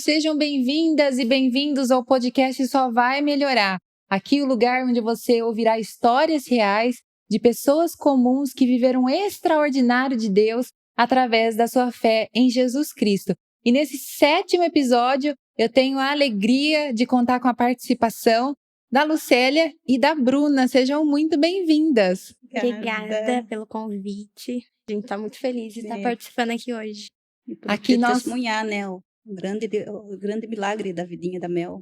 sejam bem-vindas e bem-vindos ao podcast Só Vai Melhorar. Aqui é o lugar onde você ouvirá histórias reais de pessoas comuns que viveram o extraordinário de Deus através da sua fé em Jesus Cristo. E nesse 7º episódio, eu tenho a alegria de contar com a participação da Lucélia e da Bruna. Sejam muito bem-vindas. Obrigada pelo convite. A gente está muito feliz de estar participando aqui hoje. E aqui nós testemunhar, né, o grande milagre da vidinha da Mel.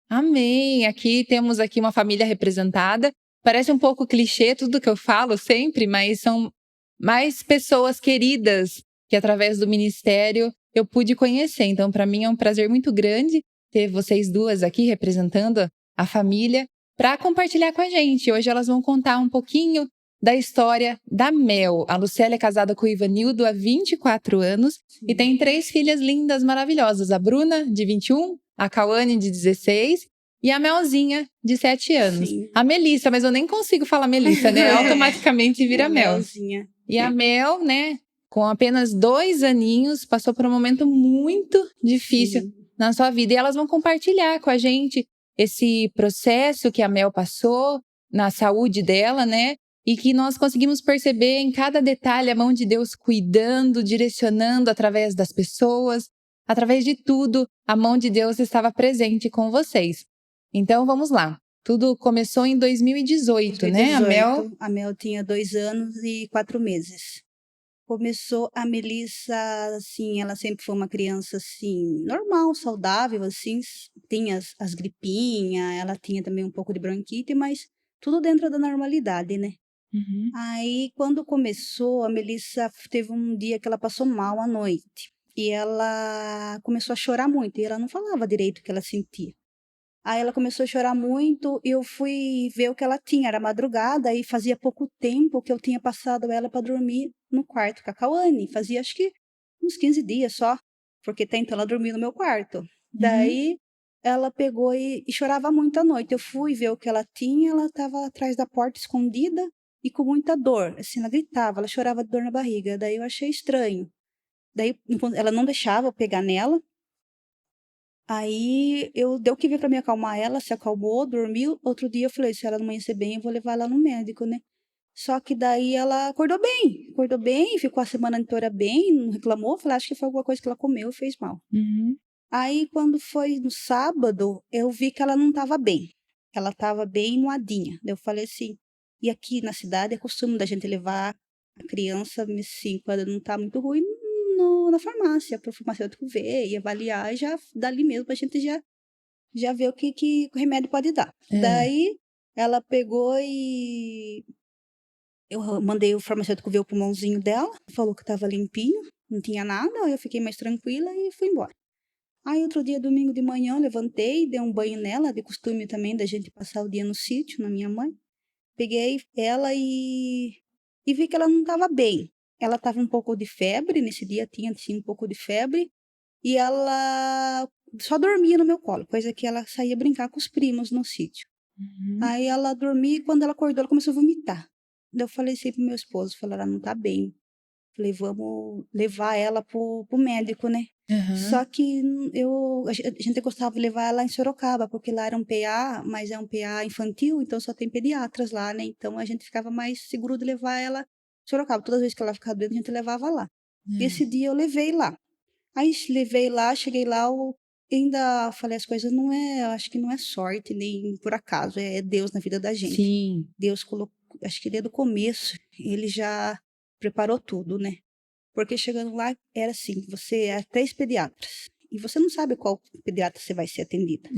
Amém! Temos uma família representada. Parece um pouco clichê tudo que eu falo sempre, mas são mais pessoas queridas que através do ministério eu pude conhecer. Então, para mim é um prazer muito grande ter vocês duas aqui representando a família para compartilhar com a gente. Hoje elas vão contar um pouquinho da história da Mel. A Lucélia é casada com o Ivanildo há 24 anos e tem 3 filhas lindas, maravilhosas. A Bruna, de 21, a Cauane, de 16 e a Melzinha, de 7 anos. Sim. A Melissa, mas eu nem consigo falar Melissa, né? Automaticamente vira Mel. Melzinha. E a Mel, né, com apenas 2 aninhos, passou por um momento muito difícil na sua vida. E elas vão compartilhar com a gente esse processo que a Mel passou na saúde dela, né? E que nós conseguimos perceber em cada detalhe a mão de Deus cuidando, direcionando através das pessoas, através de tudo, a mão de Deus estava presente com vocês. Então, vamos lá. Tudo começou em 2018, né? A Mel tinha 2 anos e 4 meses. Começou a Melissa, assim, ela sempre foi uma criança, assim, normal, saudável, assim, tinha as gripinhas, ela tinha também um pouco de bronquite, mas tudo dentro da normalidade, né? Uhum. Aí, quando começou, a Melissa teve um dia que ela passou mal à noite. E ela começou a chorar muito. E ela não falava direito o que ela sentia. Aí ela começou a chorar muito. E eu fui ver o que ela tinha. Era madrugada e fazia pouco tempo que eu tinha passado ela para dormir no quarto com a Cauane. Fazia acho que uns 15 dias só. Porque até então ela dormia no meu quarto. Daí ela pegou e chorava muito à noite. Eu fui ver o que ela tinha. Ela estava atrás da porta escondida. E com muita dor, assim, ela gritava, ela chorava de dor na barriga. Daí eu achei estranho. Daí ela não deixava eu pegar nela. Aí deu que ver para me acalmar ela, se acalmou, dormiu. Outro dia eu falei, se ela não amanhecer bem, eu vou levar ela no médico, né? Só que daí ela acordou bem, ficou a semana inteira bem, não reclamou. Falei, acho que foi alguma coisa que ela comeu e fez mal. Uhum. Aí quando foi no sábado, eu vi que ela não estava bem. Ela estava bem moadinha. Daí eu falei assim, e aqui na cidade é costume da gente levar a criança, assim, quando não está muito ruim, na farmácia, para o farmacêutico ver e avaliar, e já dali mesmo a gente já ver o que o remédio pode dar. Daí ela pegou e eu mandei o farmacêutico ver o pulmãozinho dela, falou que estava limpinho, não tinha nada, aí eu fiquei mais tranquila e fui embora. Aí outro dia, domingo de manhã, eu levantei, dei um banho nela, de costume também da gente passar o dia no sítio, na minha mãe. Peguei ela e vi que ela não estava bem. Ela estava um pouco de febre, nesse dia tinha sim um pouco de febre, e ela só dormia no meu colo, coisa que ela saía brincar com os primos no sítio. Aí ela dormia e quando ela acordou, ela começou a vomitar. Daí eu falei assim pro meu esposo, falei, ela não tá bem. Falei, vamos levar ela pro médico, né? Só que a gente gostava de levar ela em Sorocaba, porque lá era um PA, mas é um PA infantil, então só tem pediatras lá, né? Então a gente ficava mais seguro de levar ela em Sorocaba. Todas as vezes que ela ficava doente, a gente levava lá. E esse dia eu levei lá. Aí levei lá, cheguei lá, eu ainda falei as coisas, acho que não é sorte, nem por acaso, é Deus na vida da gente. Sim. Deus colocou, acho que desde o começo, ele já preparou tudo, né? Porque chegando lá, era assim, você é 3 pediatras. E você não sabe qual pediatra você vai ser atendida.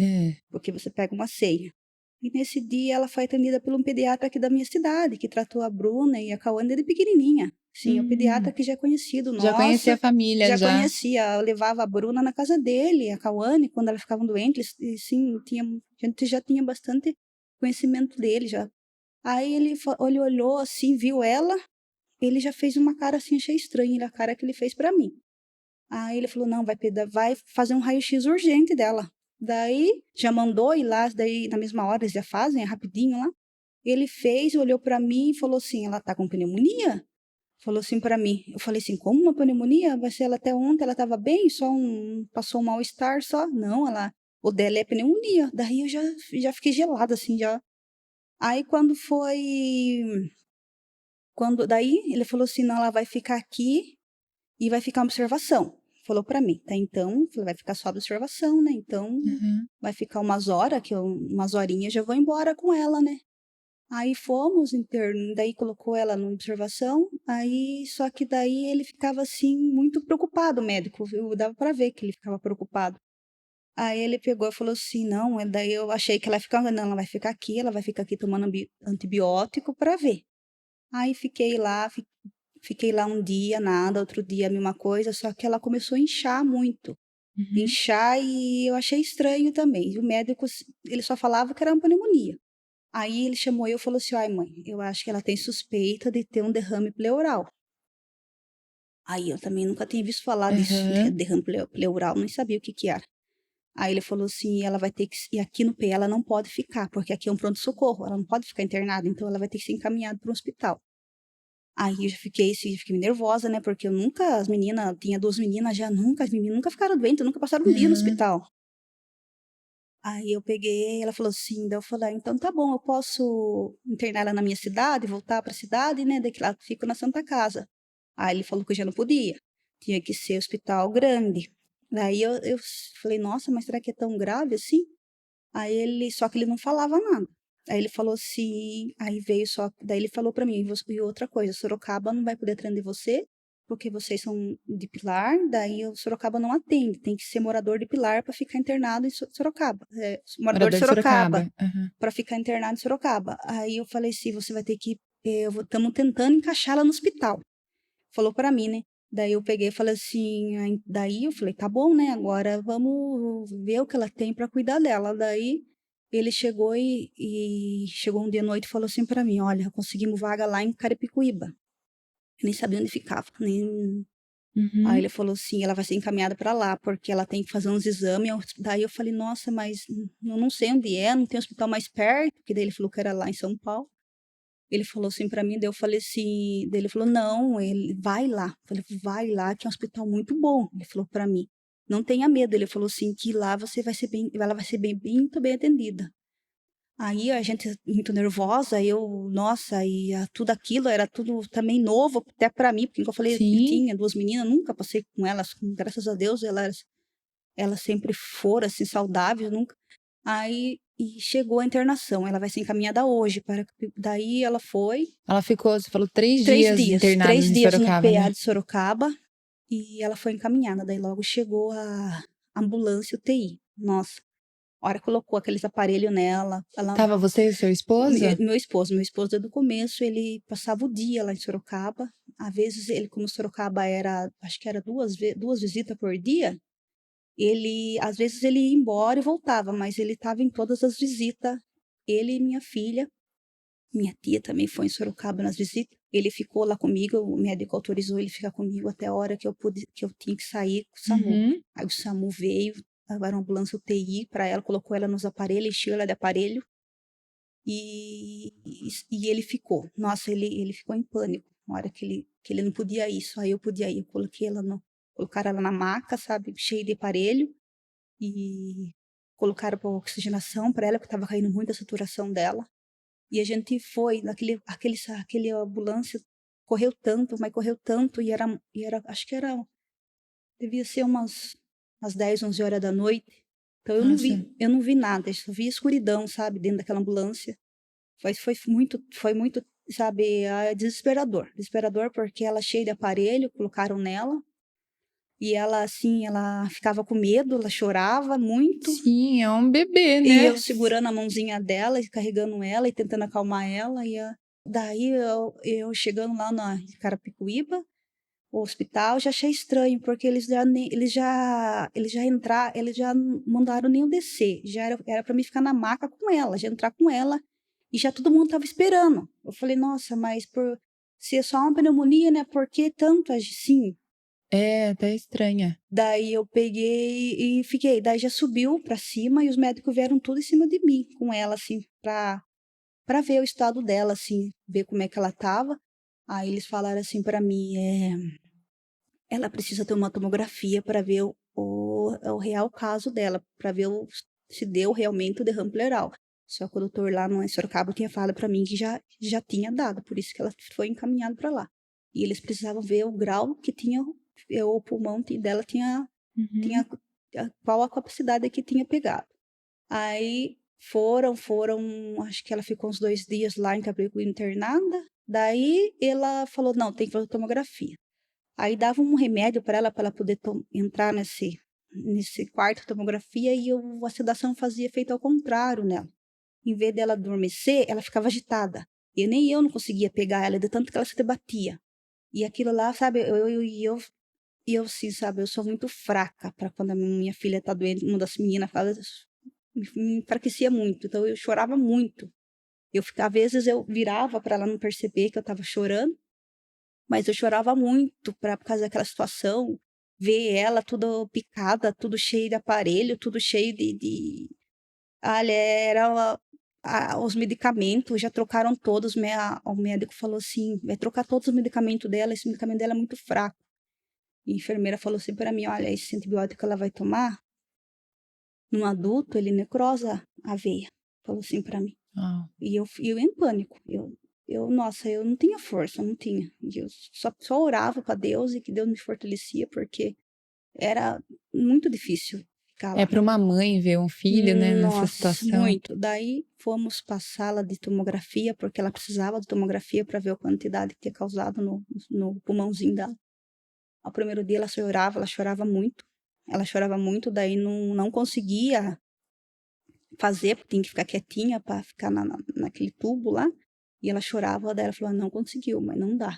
Porque você pega uma senha. E nesse dia, ela foi atendida por um pediatra aqui da minha cidade, que tratou a Bruna e a Cauane desde pequenininha. Sim, o pediatra que já é conhecido nosso. Já conhecia a família, já. Já conhecia. Eu levava a Bruna na casa dele, a Cauane, quando elas ficavam doentes. E sim, a gente já tinha bastante conhecimento dele, já. Aí ele olhou assim, viu ela. Ele já fez uma cara assim, achei estranha a cara que ele fez pra mim. Aí ele falou, não, vai fazer um raio-x urgente dela. Daí, já mandou ir lá, daí na mesma hora eles já fazem, é rapidinho lá. Ele fez, olhou pra mim e falou assim, ela tá com pneumonia? falou assim pra mim. Eu falei assim, como uma pneumonia? Vai ser ela até ontem, ela tava bem, passou um mal-estar só. Não, o dela é pneumonia. Daí eu já fiquei gelada, assim, já. Aí daí ele falou assim, não, ela vai ficar aqui e vai ficar observação. Falou pra mim, tá, então, falei, vai ficar só observação, né, então Uhum. vai ficar umas horas, umas horinhas, já vou embora com ela, né. Aí fomos, daí colocou ela na observação, aí, só que daí ele ficava assim, muito preocupado, o médico, viu, dava pra ver que ele ficava preocupado. Aí ele pegou e falou assim, não, daí eu achei que ela ficava, não, ela vai ficar aqui tomando antibiótico pra ver. Aí fiquei lá um dia, nada, outro dia a mesma coisa, só que ela começou a inchar muito. Uhum. Inchar e eu achei estranho também. E o médico, ele só falava que era uma pneumonia. Aí ele chamou eu e falou assim: ai, mãe, eu acho que ela tem suspeita de ter um derrame pleural. Aí eu também nunca tinha visto falar disso, de Aham. derrame pleural, nem sabia o que que era. Aí ele falou assim: ela vai ter que. E aqui no P ela não pode ficar, porque aqui é um pronto-socorro, ela não pode ficar internada, então ela vai ter que ser encaminhada para um hospital. Aí eu já fiquei assim, fiquei nervosa, né? Porque as meninas, tinha duas meninas já, as meninas nunca ficaram doentes, nunca passaram um dia no Aham. hospital. Aí eu peguei, ela falou assim, daí eu falei, então tá bom, eu posso internar ela na minha cidade, voltar para a cidade, né? Daqui lá eu fico na Santa Casa. Aí ele falou que eu já não podia, tinha que ser hospital grande. Daí eu falei, nossa, mas será que é tão grave assim? Só que ele não falava nada. Aí ele falou assim, aí veio só, daí ele falou para mim, e outra coisa, Sorocaba não vai poder atender você, porque vocês são de Pilar, daí o Sorocaba não atende, tem que ser morador de Pilar para ficar internado em Sorocaba, morador de Morador de Sorocaba, Sorocaba. Aham. para ficar internado em Sorocaba. Aí eu falei assim, você vai ter que, estamos tentando encaixá-la no hospital. Falou para mim, né? Daí eu peguei e falei assim, daí eu falei, tá bom, né? Agora vamos ver o que ela tem para cuidar dela. Daí ele chegou e chegou um dia à noite e falou assim para mim, olha, conseguimos vaga lá em Carapicuíba. Eu nem sabia onde ficava, nem. Aí Uhum. ele falou assim, ela vai ser encaminhada para lá, porque ela tem que fazer uns exames. Daí eu falei, nossa, mas eu não sei onde é, não tem hospital mais perto, porque daí ele falou que era lá em São Paulo. Ele falou assim pra mim, daí eu falei assim, daí ele falou, não, ele vai lá. Eu falei, vai lá, que é um hospital muito bom. Ele falou pra mim, não tenha medo. Ele falou assim, que lá ela vai ser muito bem atendida. Aí a gente muito nervosa, nossa, tudo aquilo era tudo também novo, até pra mim, porque como eu falei, eu Sim. tinha duas meninas, nunca passei com elas, graças a Deus, elas sempre foram assim saudáveis, nunca. Aí e chegou a internação, ela vai ser encaminhada hoje daí ela foi Ela ficou, você falou, 3 dias internada três em dias no Sorocaba, PA né? de Sorocaba e ela foi encaminhada, daí logo chegou a ambulância UTI. Nossa, a hora que colocou aqueles aparelhos nela, Tava você e seu esposo? meu esposo desde o começo, ele passava o dia lá em Sorocaba, às vezes ele, como Sorocaba acho que era duas visitas por dia, às vezes ele ia embora e voltava, mas ele estava em todas as visitas, ele e minha filha. Minha tia também foi em Sorocaba nas visitas. Ele ficou lá comigo, o médico autorizou ele ficar comigo até a hora que eu tinha que sair com o SAMU. Uhum. Aí o SAMU veio, agora uma ambulância UTI para ela, colocou ela nos aparelhos, encheu ela de aparelho e ele ficou. Nossa, ele ficou em pânico na hora que ele não podia ir, só eu podia ir. Eu colocaram ela na maca, sabe, cheia de aparelho e colocaram para oxigenação para ela, porque estava caindo muito a saturação dela. E a gente foi, aquele ambulância correu tanto, mas correu tanto, acho que devia ser umas 10, 11 horas da noite. Então Nossa. eu não vi nada, eu só vi escuridão, sabe, dentro daquela ambulância. Foi muito, sabe, desesperador. Desesperador porque ela cheia de aparelho, colocaram nela, e ela, assim, ela ficava com medo, ela chorava muito. Sim, é um bebê, E né? eu segurando a mãozinha dela e carregando ela e tentando acalmar ela. Daí eu chegando lá na Carapicuíba, o hospital, já achei estranho, porque eles já mandaram nem eu descer. Já era para mim ficar na maca com ela, já entrar com ela. E já todo mundo estava esperando. Eu falei, nossa, mas se é só uma pneumonia, né? Por que tanto assim? É, até estranha. Daí eu peguei e fiquei. Daí já subiu pra cima e os médicos vieram tudo em cima de mim, com ela, assim, pra ver o estado dela, assim, ver como é que ela tava. Aí eles falaram assim pra mim, ela precisa ter uma tomografia para ver o real caso dela, para ver se deu realmente o derrame pleural. Só que o doutor lá no Sorocaba tinha falado para mim que já tinha dado, por isso que ela foi encaminhada para lá. E eles precisavam ver o grau que tinha, o pulmão dela tinha qual a capacidade que tinha pegado. Aí foram, acho que ela ficou uns 2 dias lá em Cabrigo internada. Daí ela falou, não, tem que fazer tomografia. Aí dava um remédio para ela poder entrar nesse quarto de tomografia e a sedação fazia efeito ao contrário nela. Em vez dela adormecer, ela ficava agitada. E nem eu não conseguia pegar ela, de tanto que ela se debatia. E aquilo lá, sabe, eu sim, sabe, eu sou muito fraca para quando a minha filha tá doente, uma das meninas fala, me enfraquecia muito, então eu chorava muito. Às vezes eu virava para ela não perceber que eu estava chorando, mas eu chorava muito por causa daquela situação, ver ela toda picada, tudo cheio de aparelho, tudo cheio Olha, os medicamentos, já trocaram todos, o médico falou assim, vai trocar todos os medicamentos dela, esse medicamento dela é muito fraco. E a enfermeira falou assim para mim, olha, esse antibiótico que ela vai tomar, num adulto, ele necrosa a veia. Falou assim para mim. Ah. E eu em pânico. Nossa, eu não tinha força, não tinha. E eu só orava para Deus e que Deus me fortalecia, porque era muito difícil ficar lá. Para uma mãe ver um filho, né, nessa Nossa, situação. muito. Daí fomos para a sala de tomografia, porque ela precisava de tomografia para ver a quantidade que tinha causado no pulmãozinho dela. Ao primeiro dia ela chorava muito. Ela chorava muito, daí não conseguia fazer, porque tem que ficar quietinha para ficar naquele tubo lá. E ela chorava, daí ela falou, não conseguiu, mas não dá.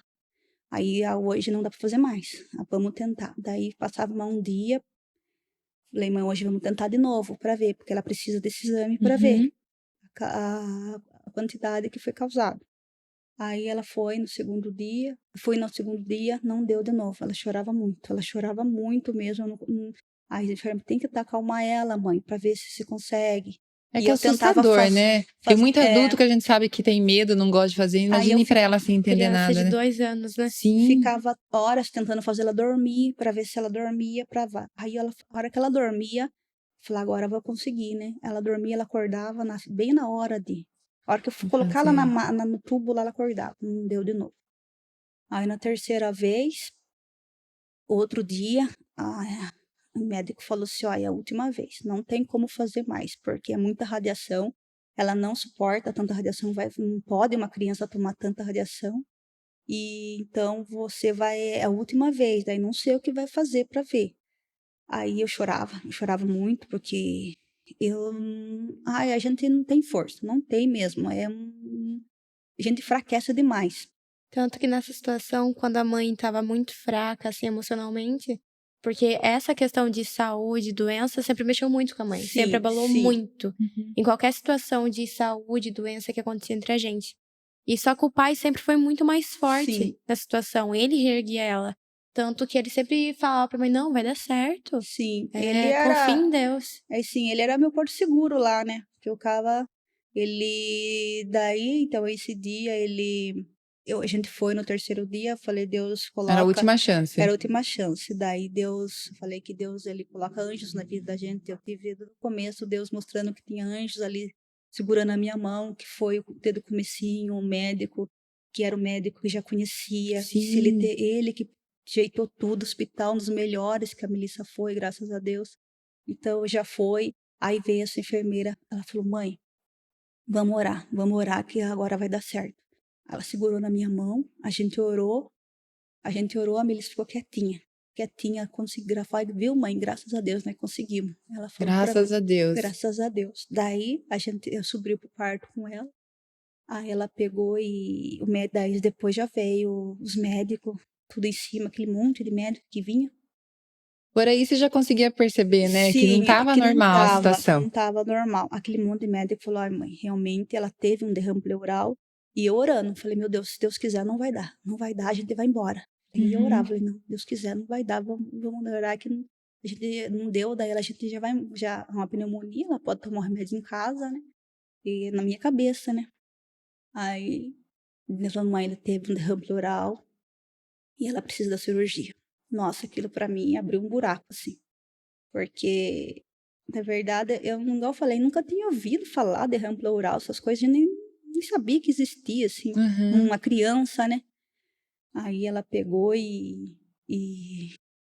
Aí hoje não dá para fazer mais, vamos tentar. Daí passava um dia, falei, mãe, hoje vamos tentar de novo para ver, porque ela precisa desse exame para ver a quantidade que foi causada. Aí ela foi no segundo dia, não deu de novo, ela chorava muito mesmo. Aí a enfermeira tem que acalmar ela, mãe, para ver se consegue. É E que é eu tentava assustador, né? Tem muito adulto é, que a gente sabe que tem medo, não gosta de fazer. aí Imagine pra ela sem entender Criança nada, de né? 2 anos, né? Sim. ficava horas tentando fazer ela dormir, para ver se ela dormia. Aí a hora que ela dormia, falei, agora eu vou conseguir, né? Ela dormia, ela acordava bem na hora A hora que eu fui colocar ela no tubo, lá ela acordava. Não deu de novo. Aí na terceira vez, outro dia, o médico falou assim, olha, é a última vez, não tem como fazer mais, porque é muita radiação, ela não suporta tanta radiação, não pode uma criança tomar tanta radiação, e então você é a última vez, daí não sei o que vai fazer para ver. Aí eu chorava muito, porque a gente não tem força, não tem mesmo, a gente enfraquece demais. Tanto que nessa situação, quando a mãe estava muito fraca, assim, emocionalmente, porque essa questão de saúde, doença, sempre mexeu muito com a mãe, sempre abalou muito. Em qualquer situação de saúde, doença que acontecia entre a gente. E só que o pai sempre foi muito mais forte nessa situação, ele reerguia ela. Tanto que ele sempre falava pra mãe, não, vai dar certo. Sim, Confia em Deus. Sim, ele era meu porto seguro lá, né? Que eu ficava. Daí, então, esse dia, a gente foi no terceiro dia, eu falei, Deus coloca. Era a última chance. Era a última chance. Daí, falei que Deus, ele coloca anjos na vida da gente. Eu tive no começo, Deus mostrando que tinha anjos ali segurando a minha mão, que foi desde o comecinho, um médico, que era o médico que já conhecia. Sim. Ele que ajeitou tudo, hospital, um dos melhores que a Melissa foi, graças a Deus. Então, já foi. Aí veio essa enfermeira, ela falou, mãe, vamos orar que agora vai dar certo. Ela segurou na minha mão, a gente orou, a Melissa ficou quietinha, consegui grafar, viu, mãe, graças a Deus, nós conseguimos. Ela falou, graças a Deus. Graças a Deus. Daí, eu subi pro quarto com ela, aí ela pegou daí depois já veio os médicos, tudo em cima, aquele monte de médico que vinha. Por aí você já conseguia perceber, né? Sim, que não estava normal a situação. Não estava normal. Aquele monte de médico falou, ai mãe, realmente ela teve um derrame pleural. E eu orando, falei, meu Deus, se Deus quiser não vai dar. Não vai dar, a gente vai embora. E eu orava, falei, não, Deus quiser não vai dar, vamos orar que a gente não deu. Daí a gente já uma pneumonia, ela pode tomar um remédio em casa, né? E na minha cabeça, né? Aí A mamãe teve um derrame pleural e ela precisa da cirurgia. Nossa, aquilo para mim abriu um buraco, assim. Porque, na verdade, igual eu falei, nunca tinha ouvido falar de derrame pleural, essas coisas, eu nem sabia que existia, assim, uma criança, né? Aí ela pegou e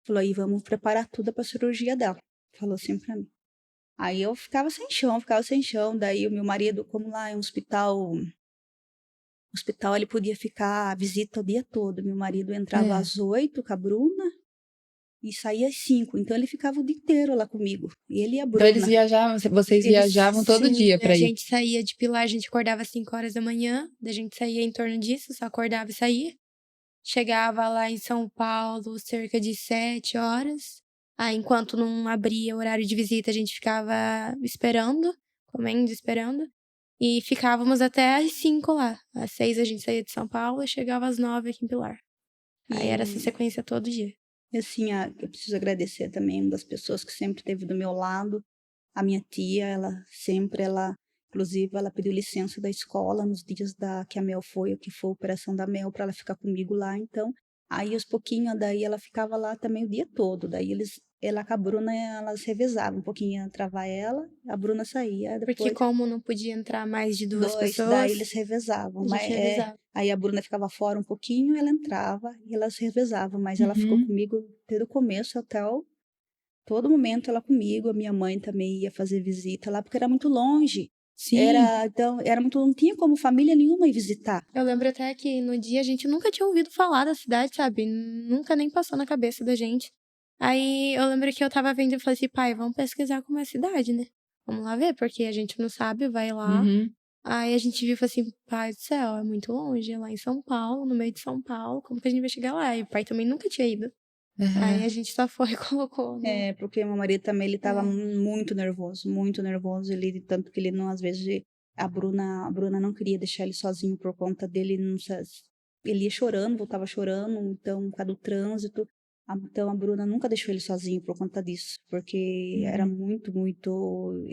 falou, aí vamos preparar tudo para a cirurgia dela. Falou assim para mim. Aí eu ficava sem chão. Daí o meu marido, como lá é um hospital, ele podia ficar à visita o dia todo. Meu marido entrava às 8 com a Bruna e saía às 5. Então ele ficava o dia inteiro lá comigo. Ele e a Bruna. Então eles viajavam, vocês viajavam todo dia pra ir? A gente saía de Pilar, a gente acordava às 5 horas da manhã, daí a gente saía em torno disso, só acordava e saía. Chegava lá em São Paulo cerca de 7 horas. Aí, enquanto não abria o horário de visita, a gente ficava esperando, comendo, esperando. E ficávamos até às 5 lá. Às 6 a gente saía de São Paulo e chegava às 9 aqui em Pilar. Aí era essa sequência todo dia. E assim, eu preciso agradecer também uma das pessoas que sempre esteve do meu lado. A minha tia, inclusive, ela pediu licença da escola nos dias que a Mel foi, que foi a operação da Mel, para ela ficar comigo lá. Então, aí aos pouquinhos, daí ela ficava lá também o dia todo. Daí ela com a Bruna, elas revezavam. Um pouquinho entrava ela, a Bruna saía. Depois, porque como não podia entrar mais de duas pessoas, daí eles revezavam. Aí a Bruna ficava fora um pouquinho, ela entrava e elas revezavam. Mas ela ficou comigo desde o começo até todo momento, ela comigo. A minha mãe também ia fazer visita lá, porque era muito longe. Sim. Não tinha como família nenhuma ir visitar. Eu lembro até que no dia a gente nunca tinha ouvido falar da cidade, sabe? Nunca nem passou na cabeça da gente. Aí eu lembro que eu tava vendo e falei assim, pai, vamos pesquisar como é a cidade, né? Vamos lá ver, porque a gente não sabe, vai lá. Aí a gente viu e falou assim, pai do céu, é muito longe, é lá em São Paulo, no meio de São Paulo, como que a gente vai chegar lá? E o pai também nunca tinha ido. Aí a gente só foi e colocou, né? Porque meu marido também, ele tava muito nervoso, tanto que ele não, às vezes, a Bruna não queria deixar ele sozinho por conta dele, ele ia chorando, voltava chorando, então, por causa do trânsito. Então, a Bruna nunca deixou ele sozinho por conta disso, porque era muito, muito...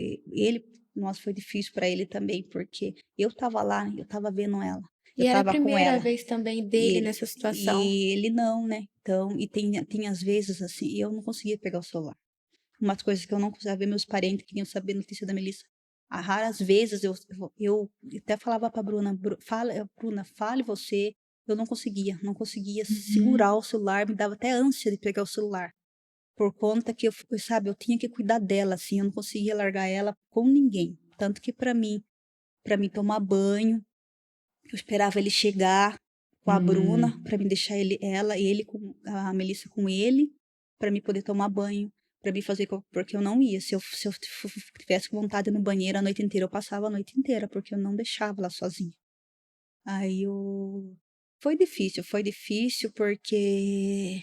Nossa, foi difícil para ele também, porque eu tava lá, eu tava vendo ela. E era a primeira vez também dele nessa situação. E ele não, né? Então, e tinha às vezes, assim, eu não conseguia pegar o celular. Umas coisas que eu não conseguia ver, meus parentes queriam saber a notícia da Melissa. A raras vezes eu até falava pra Bruna, Bruna, fale você. Eu não conseguia segurar o celular, me dava até ânsia de pegar o celular. Por conta que eu tinha que cuidar dela, assim, eu não conseguia largar ela com ninguém. Tanto que para mim tomar banho, eu esperava ele chegar com a Bruna para me deixar ele com a Melissa com ele, para me poder tomar banho, para me fazer, porque eu não ia. Se eu tivesse vontade no banheiro a noite inteira, eu passava a noite inteira, porque eu não deixava ela sozinha. Aí foi difícil porque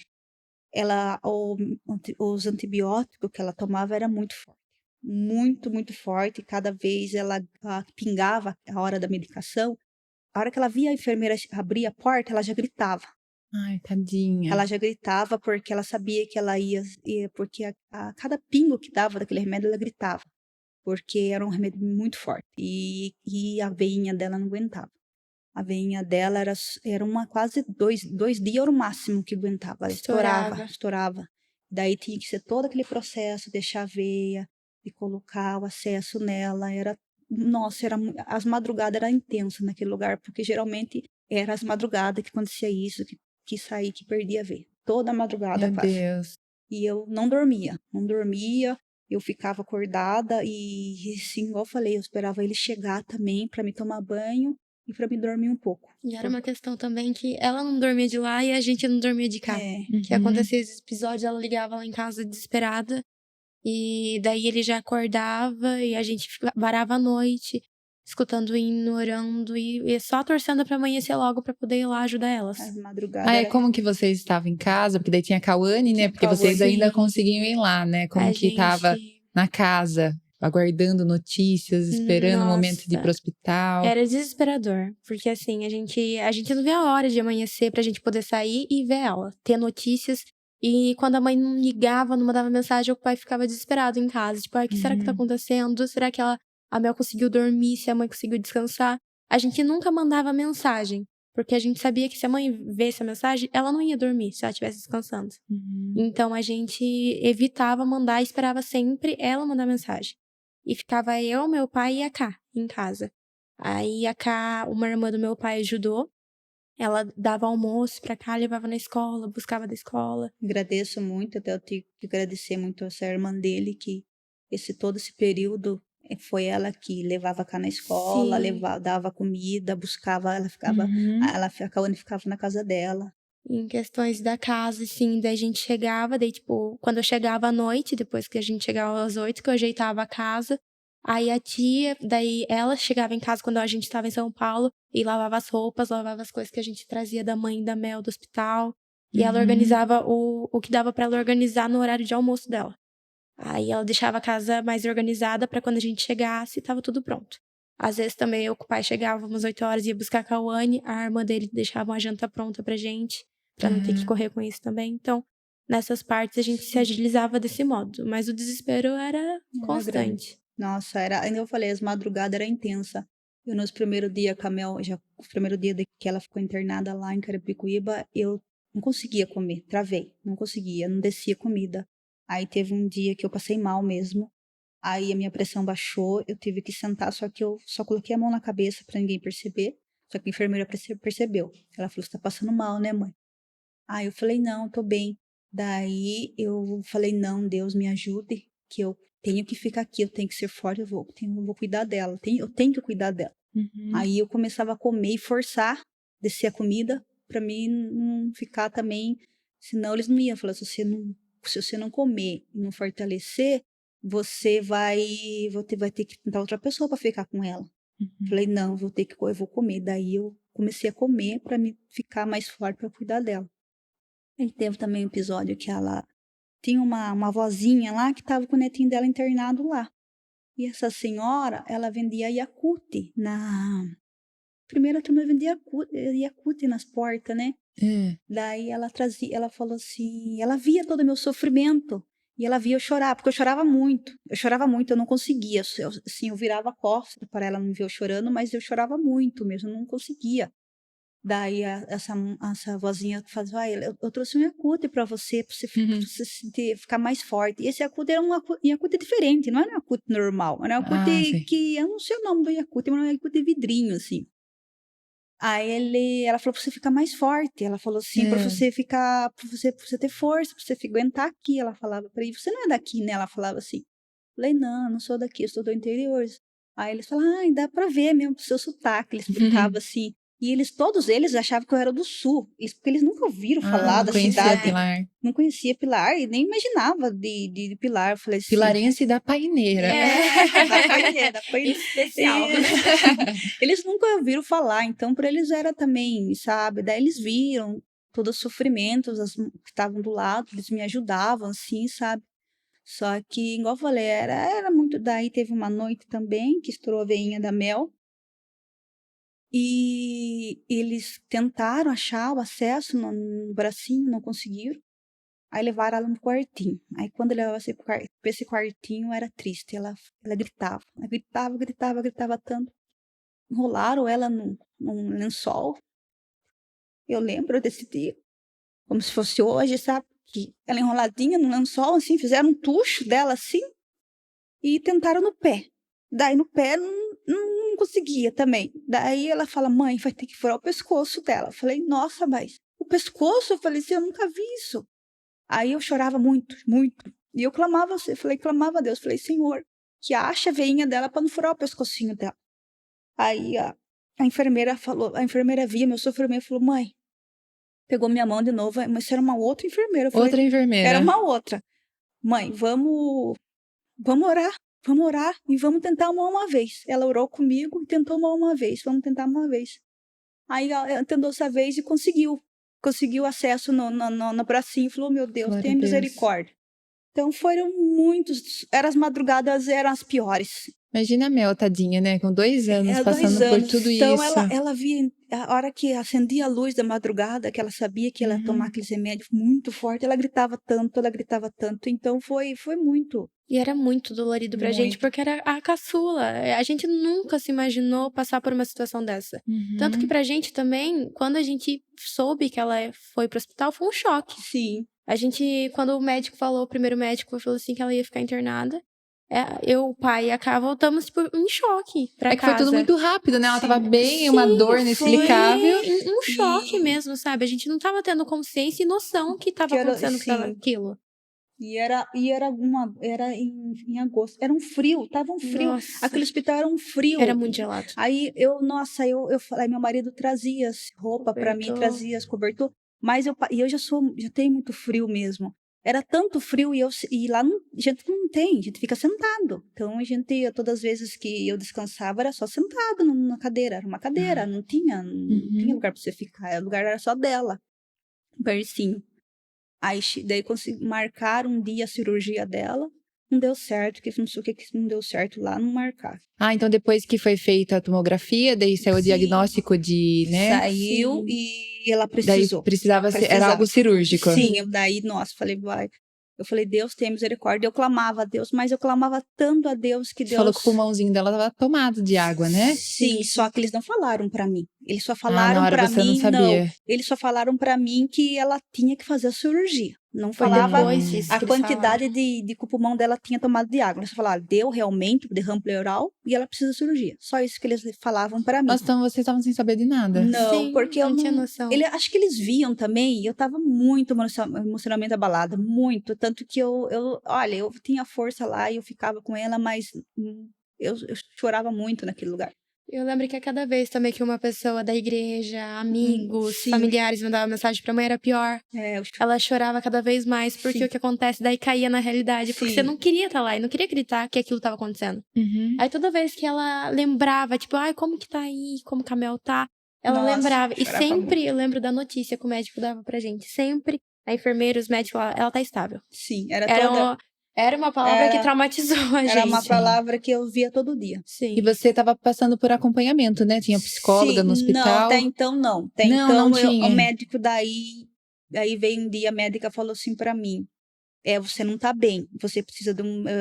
os antibióticos que ela tomava era muito forte. Muito, muito forte. Cada vez ela pingava a hora da medicação. A hora que ela via a enfermeira abrir a porta, ela já gritava. Ai, tadinha. Ela já gritava porque ela sabia que ela ia porque a cada pingo que dava daquele remédio, ela gritava. Porque era um remédio muito forte. E a veinha dela não aguentava. A veinha dela era uma quase 2 dias era o máximo que aguentava. Ela estourava. Daí tinha que ser todo aquele processo, deixar a veia e colocar o acesso nela. Nossa, as madrugadas eram intensas naquele lugar, porque geralmente era as madrugadas que acontecia isso, que saía, que perdia a veia. Toda madrugada quase. Meu Deus. E eu não dormia. Eu ficava acordada e, assim, igual eu falei, eu esperava ele chegar também para me tomar banho e para me dormir um pouco. E era uma questão também que ela não dormia de lá e a gente não dormia de cá. Que acontecia esses episódios, ela ligava lá em casa desesperada. E daí ele já acordava e a gente varava a noite, escutando o hino, orando e só torcendo pra amanhecer logo pra poder ir lá ajudar elas. As madrugadas. Como que vocês estavam em casa? Porque daí tinha a Cauane, né? Porque vocês ainda conseguiam ir lá, né? Como que tava na casa, aguardando notícias, esperando o momento de ir pro hospital. Era desesperador, porque assim, a gente não vê a hora de amanhecer pra gente poder sair e ver ela, ter notícias. E quando a mãe não ligava, não mandava mensagem, o pai ficava desesperado em casa. Tipo, o que será que tá acontecendo? Será que a Mel conseguiu dormir? Se a mãe conseguiu descansar? A gente nunca mandava mensagem Porque a gente sabia que se a mãe visse a mensagem, ela não ia dormir se ela estivesse descansando. Então a gente evitava mandar e esperava sempre ela mandar mensagem. E ficava eu, meu pai e a Ká em casa. Aí a Ká, uma irmã do meu pai, ajudou. Ela dava almoço pra cá, levava na escola, buscava da escola. Agradeço muito, até eu tenho que agradecer muito a essa irmã dele, que todo esse período foi ela que levava cá na escola, dava comida, buscava, ela ficava, a Kawane ficava na casa dela. Em questões da casa, assim, daí a gente chegava, daí tipo, quando eu chegava à noite, depois que a gente chegava às 8, que eu ajeitava a casa, aí a tia, daí ela chegava em casa quando a gente estava em São Paulo e lavava as roupas, lavava as coisas que a gente trazia da mãe da Mel do hospital. E ela organizava o que dava pra ela organizar no horário de almoço dela. Aí ela deixava a casa mais organizada pra quando a gente chegasse, tava tudo pronto. Às vezes também eu com o pai chegávamos às 8 horas, ia buscar a Kawane, a irmã dele deixava uma janta pronta pra gente, pra não ter que correr com isso também. Então, nessas partes a gente se agilizava desse modo, mas o desespero era constante. Nossa, ainda eu falei, as madrugadas era intensa. Eu, nos primeiros dias, o primeiro dia que ela ficou internada lá em Carapicuíba, eu não conseguia comer, travei, não conseguia, não descia comida. Aí teve um dia que eu passei mal mesmo, aí a minha pressão baixou, eu tive que sentar, só que eu só coloquei a mão na cabeça pra ninguém perceber, só que a enfermeira percebeu. Ela falou, você tá passando mal, né, mãe? Aí eu falei, não, tô bem. Daí eu falei, não, Deus me ajude, que eu tenho que ficar aqui, eu tenho que ser forte, eu vou cuidar dela, eu tenho que cuidar dela. Aí eu começava a comer e forçar, descer a comida, pra mim não ficar também, senão eles não iam falar, se você não comer e não fortalecer, você vai ter que tentar outra pessoa para ficar com ela. Falei, não, eu vou comer. Daí eu comecei a comer para me ficar mais forte para cuidar dela. Aí teve também um episódio que ela tinha uma vozinha lá que estava com o netinho dela internado lá. E essa senhora, ela vendia Yakult primeira turma vendia Yakult nas portas, né? Daí ela falou assim, ela via todo o meu sofrimento e ela via eu chorar, porque eu chorava muito, eu não conseguia, eu virava a costa para ela não ver eu chorando, mas eu chorava muito mesmo, eu não conseguia. Daí essa vozinha fazia, eu trouxe um Yakult para você ficar mais forte. E esse Yakult era um Yakult diferente, não era um Yakult normal, era um Yakult que, eu não sei o nome do Yakult, mas era um Yakult de vidrinho, assim. Aí ela falou pra você ficar mais forte. Ela falou assim, pra você ter força, pra você aguentar aqui. Ela falava pra ele, você não é daqui, né? Ela falava assim. Falei, não sou daqui, eu sou do interior. Aí eles falaram, dá pra ver mesmo pro seu sotaque. Eles explicavam assim. E todos eles achavam que eu era do sul. Porque eles nunca ouviram falar da cidade. Pilar. Não conhecia Pilar e nem imaginava de Pilar. Eu falei assim, Pilarense da Paineira. Da Paineira. Especial. Eles nunca ouviram falar, então para eles era também, sabe? Daí eles viram todos os sofrimentos que estavam do lado, eles me ajudavam, assim, sabe? Só que, igual eu falei, era muito. Daí teve uma noite também que estourou a veinha da Mel. E eles tentaram achar o acesso no bracinho, não conseguiram. Aí levaram ela no quartinho. Aí quando levaram para esse quartinho, era triste. Ela gritava. Ela gritava tanto. Enrolaram ela num lençol. Eu lembro desse dia, como se fosse hoje, sabe? Que ela enroladinha num lençol, assim, fizeram um tucho dela assim e tentaram no pé. Daí no pé não conseguia também. Daí ela fala, mãe, vai ter que furar o pescoço dela. Eu falei, nossa, mas o pescoço? Eu falei assim, eu nunca vi isso. Aí eu chorava muito, muito. E eu clamava a Deus. Falei, Senhor, que acha a veinha dela para não furar o pescocinho dela. Aí a enfermeira via meu sofrimento e falou, mãe, pegou minha mão de novo, mas isso era uma outra enfermeira. Eu falei, outra enfermeira. Era uma outra. Mãe, vamos orar e vamos tentar uma vez. Ela orou comigo e tentou uma vez, vamos tentar uma vez. Aí ela tentou essa vez e conseguiu acesso no bracinho, falou, meu Deus, tenha misericórdia. Então foram as madrugadas eram as piores. Imagina a Mel, tadinha, né? Com 2 anos, passando por tudo então, isso. Ela via a hora que acendia a luz da madrugada, que ela sabia que ela ia tomar aqueles remédios muito forte, ela gritava tanto. Então foi muito. E era muito dolorido pra gente, porque era a caçula. A gente nunca se imaginou passar por uma situação dessa. Tanto que pra gente também, quando a gente soube que ela foi pro hospital, foi um choque. Sim. A gente, quando o primeiro médico falou assim que ela ia ficar internada, eu, o pai e a Ká voltamos, tipo, em choque pra casa. Que foi tudo muito rápido, né? Ela tava bem, uma dor inexplicável. Um choque mesmo, sabe? A gente não tava tendo consciência e noção que tava acontecendo aquilo. E era em agosto. Era um frio, tava um frio. Nossa. Aquele hospital era um frio. Era muito gelado. Aí eu falei, meu marido trazia roupa pra mim, trazia as coberturas. Mas eu já tenho muito frio mesmo. Era tanto frio e lá a gente não tem, a gente fica sentado. Então todas as vezes que eu descansava era só sentado na cadeira, era uma cadeira, não tinha lugar pra você ficar, o lugar era só dela, um bercinho. Aí daí consegui marcar um dia a cirurgia dela, não deu certo, que não sei o que não deu certo lá, não marcar. Então depois que foi feita a tomografia, daí saiu o diagnóstico de, né? Saiu e ela precisou. Daí precisava. Era algo cirúrgico. Sim, daí, nossa, falei, vai. Eu falei, Deus tem misericórdia. Eu clamava a Deus, mas eu clamava tanto a Deus que Deus... Você falou que o pulmãozinho dela estava tomado de água, né? Sim, só que eles não falaram pra mim. Eles só falaram na hora pra você mim, não sabia. Eles só falaram pra mim que ela tinha que fazer a cirurgia. Não Foi falava a quantidade de que o pulmão dela tinha tomado de água. Eles só falaram, deu realmente derrame pleural e ela precisa de cirurgia. Só isso que eles falavam pra mim. Nossa, então vocês estavam sem saber de nada. Não, porque eu não tinha noção. Acho que eles viam também, e eu tava muito emocionalmente abalada, muito. Tanto que olha, eu tinha força lá e eu ficava com ela, mas eu chorava muito naquele lugar. Eu lembro que a cada vez também que uma pessoa da igreja, amigos, familiares mandava mensagem pra mãe, era pior. Ela chorava cada vez mais, porque o que acontece daí caía na realidade. Porque você não queria estar lá e não queria acreditar que aquilo tava acontecendo. Aí toda vez que ela lembrava, tipo, como que tá aí, como que a Mel tá, ela lembrava. E sempre eu lembro da notícia que o médico dava pra gente. Sempre a enfermeira, os médicos, ela tá estável. Sim, era uma palavra que traumatizou a gente. Era uma palavra que eu via todo dia. Sim. E você estava passando por acompanhamento, né? Tinha psicóloga no hospital? Não, até então não. Não tinha. O médico daí veio um dia, a médica falou assim pra mim, você não tá bem, você precisa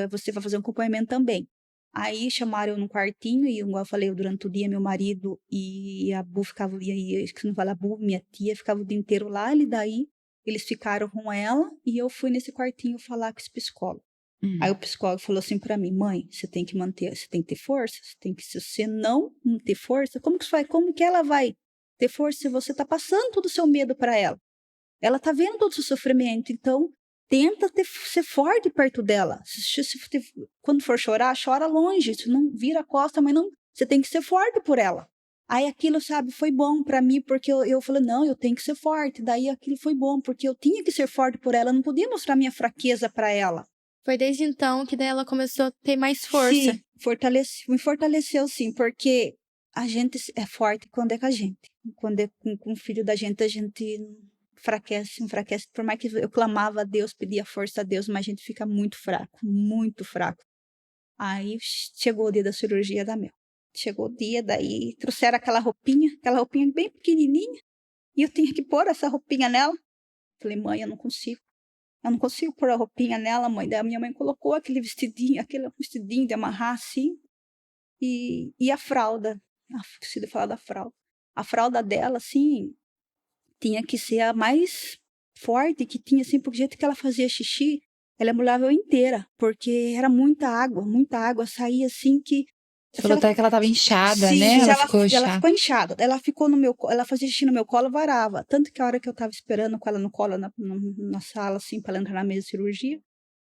você vai fazer um acompanhamento também. Aí chamaram eu no quartinho, e igual eu falei, durante o dia, meu marido e a Bu ficavam, que não fala a Bu, minha tia, ficava o dia inteiro lá, e daí eles ficaram com ela, e eu fui nesse quartinho falar com esse psicólogo. Aí o psicólogo falou assim pra mim, mãe, você tem que ter força, se você não ter força, como que ela vai ter força se você tá passando todo o seu medo pra ela? Ela tá vendo todo o seu sofrimento, então tenta ser forte perto dela. Quando for chorar, chora longe, se não vira a costa, mas não, você tem que ser forte por ela. Aí aquilo, sabe, foi bom pra mim, porque eu falei, não, eu tenho que ser forte. Daí aquilo foi bom, porque eu tinha que ser forte por ela, eu não podia mostrar minha fraqueza pra ela. Foi desde então que daí ela começou a ter mais força. Sim, me fortaleceu sim, porque a gente é forte quando é com a gente. Quando é com o filho da gente, a gente enfraquece. Por mais que eu clamava a Deus, pedia força a Deus, mas a gente fica muito fraco, muito fraco. Aí chegou o dia da cirurgia da Mel. Chegou o dia, daí trouxeram aquela roupinha bem pequenininha, e eu tinha que pôr essa roupinha nela. Falei, mãe, eu não consigo pôr a roupinha nela, mãe. Daí a minha mãe colocou aquele vestidinho de amarrar assim, e a fralda. Esqueci de falar da fralda. A fralda dela, assim, tinha que ser a mais forte que tinha, assim, porque o jeito que ela fazia xixi, ela molhava eu inteira, porque era muita água, saía assim que... Você falou até que ela estava inchada, sim, né? Ela ficou inchada. Ela ficou no meu colo, ela fazia xixi no meu colo, varava. Tanto que a hora que eu estava esperando com ela no colo, na sala, assim, para ela entrar na mesa de cirurgia,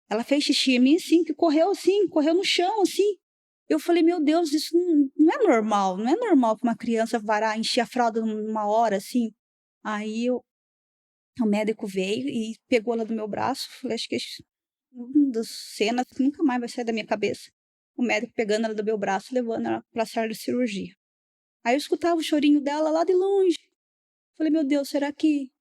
ela fez xixi em mim, assim, que correu no chão, assim. Eu falei, meu Deus, isso não é normal. Não é normal para uma criança varar, encher a fralda numa hora, assim. Aí o médico veio e pegou ela do meu braço. Falei, acho que é uma das cenas que nunca mais vai sair da minha cabeça. O médico pegando ela do meu braço e levando ela para a sala de cirurgia. Aí eu escutava o chorinho dela lá de longe. Falei, meu Deus, será que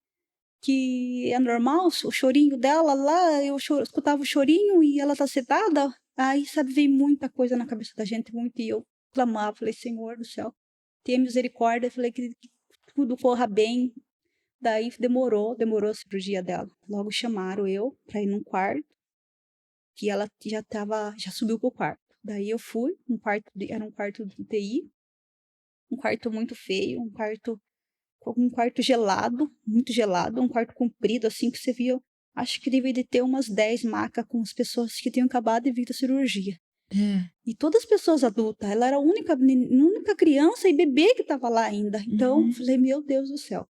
é normal o chorinho dela lá? Eu escutava o chorinho e ela tá sedada. Aí, sabe, veio muita coisa na cabeça da gente, muito. E eu clamava, falei, Senhor do céu, tenha misericórdia. Falei, que tudo corra bem. Daí demorou a cirurgia dela. Logo chamaram eu para ir num quarto, que ela já subiu pro quarto. Daí eu fui, era um quarto de UTI, um quarto muito feio, um quarto gelado, muito gelado, um quarto comprido, assim, que você via, acho que devia de ter umas 10 macas com as pessoas que tinham acabado de vir da cirurgia. E todas as pessoas adultas, ela era a única criança e bebê que estava lá ainda. Então, falei, meu Deus do céu.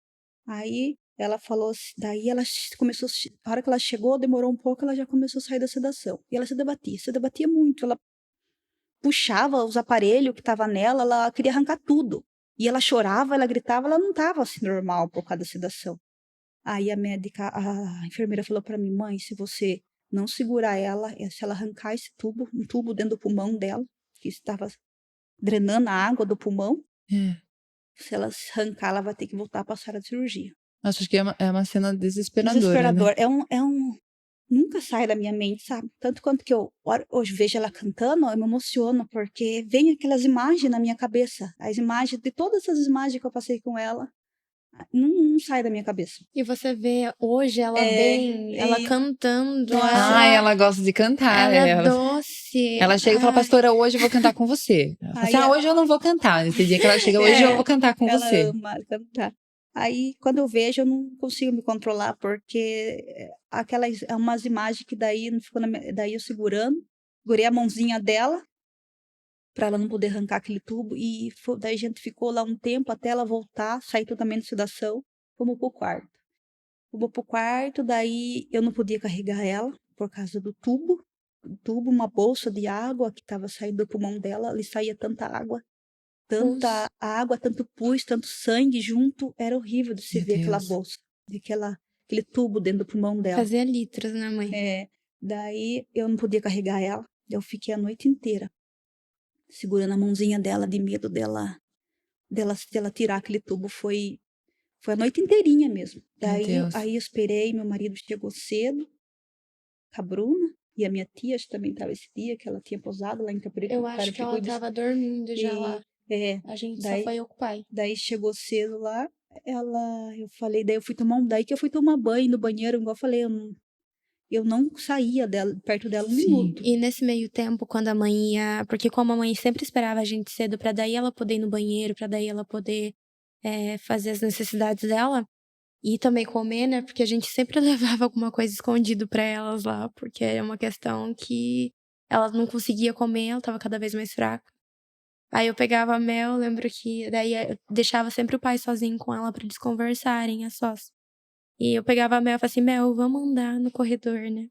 Aí ela falou, daí ela começou, a hora que ela chegou, demorou um pouco, ela já começou a sair da sedação. E ela se debatia muito. Ela puxava os aparelhos que estavam nela, ela queria arrancar tudo. E ela chorava, ela gritava, ela não estava assim normal por causa da sedação. Aí a enfermeira falou para mim, mãe, se você não segurar ela, se ela arrancar um tubo dentro do pulmão dela, que estava drenando a água do pulmão, se ela arrancar, ela vai ter que voltar para a sala de cirurgia. Acho que é uma cena desesperadora, Desesperador. né? Nunca sai da minha mente, sabe? Tanto quanto que eu hoje vejo ela cantando, eu me emociono, porque vem aquelas imagens na minha cabeça. As imagens, de todas as imagens que eu passei com ela, não sai da minha cabeça. E você vê hoje ela ela cantando. Ela gosta de cantar. Ela é doce. Ela chega e fala, pastora, hoje eu vou cantar com você. Ela fala assim, hoje eu não vou cantar. Nesse dia que ela chega, hoje eu vou cantar com você. Ela ama cantar. Aí, quando eu vejo, eu não consigo me controlar, porque umas imagens que daí não ficou daí eu segurei a mãozinha dela, para ela não poder arrancar aquele tubo, e daí a gente ficou lá um tempo até ela voltar, sair totalmente de sedação, fomos pro quarto, daí eu não podia carregar ela, por causa do tubo, uma bolsa de água que estava saindo do pulmão dela, ali saía tanta água, tanto pus, tanto sangue junto, era horrível de se ver aquela bolsa, aquele tubo dentro do pulmão dela. Fazia litros, né, mãe? Daí eu não podia carregar ela, eu fiquei a noite inteira segurando a mãozinha dela, de medo dela tirar aquele tubo. Foi a noite inteirinha mesmo. Aí eu esperei, meu marido chegou cedo, com a Bruna, e a minha tia também estava esse dia, que ela tinha pousado lá em Caparica. Eu acho que ela estava dormindo já lá. A gente só foi eu com o pai. Daí chegou cedo lá, eu falei, daí eu fui tomar banho no banheiro, igual eu falei, eu não saía perto dela um minuto. E nesse meio tempo, quando a mãe ia... Porque como a mãe sempre esperava a gente cedo, pra daí ela poder ir no banheiro, pra daí ela poder fazer as necessidades dela. E também comer, né? Porque a gente sempre levava alguma coisa escondido pra elas lá. Porque é uma questão que ela não conseguia comer, ela tava cada vez mais fraca. Aí eu pegava a Mel, lembro que... Daí eu deixava sempre o pai sozinho com ela pra eles conversarem, a sós. E eu pegava a Mel e falava assim, Mel, vamos andar no corredor, né?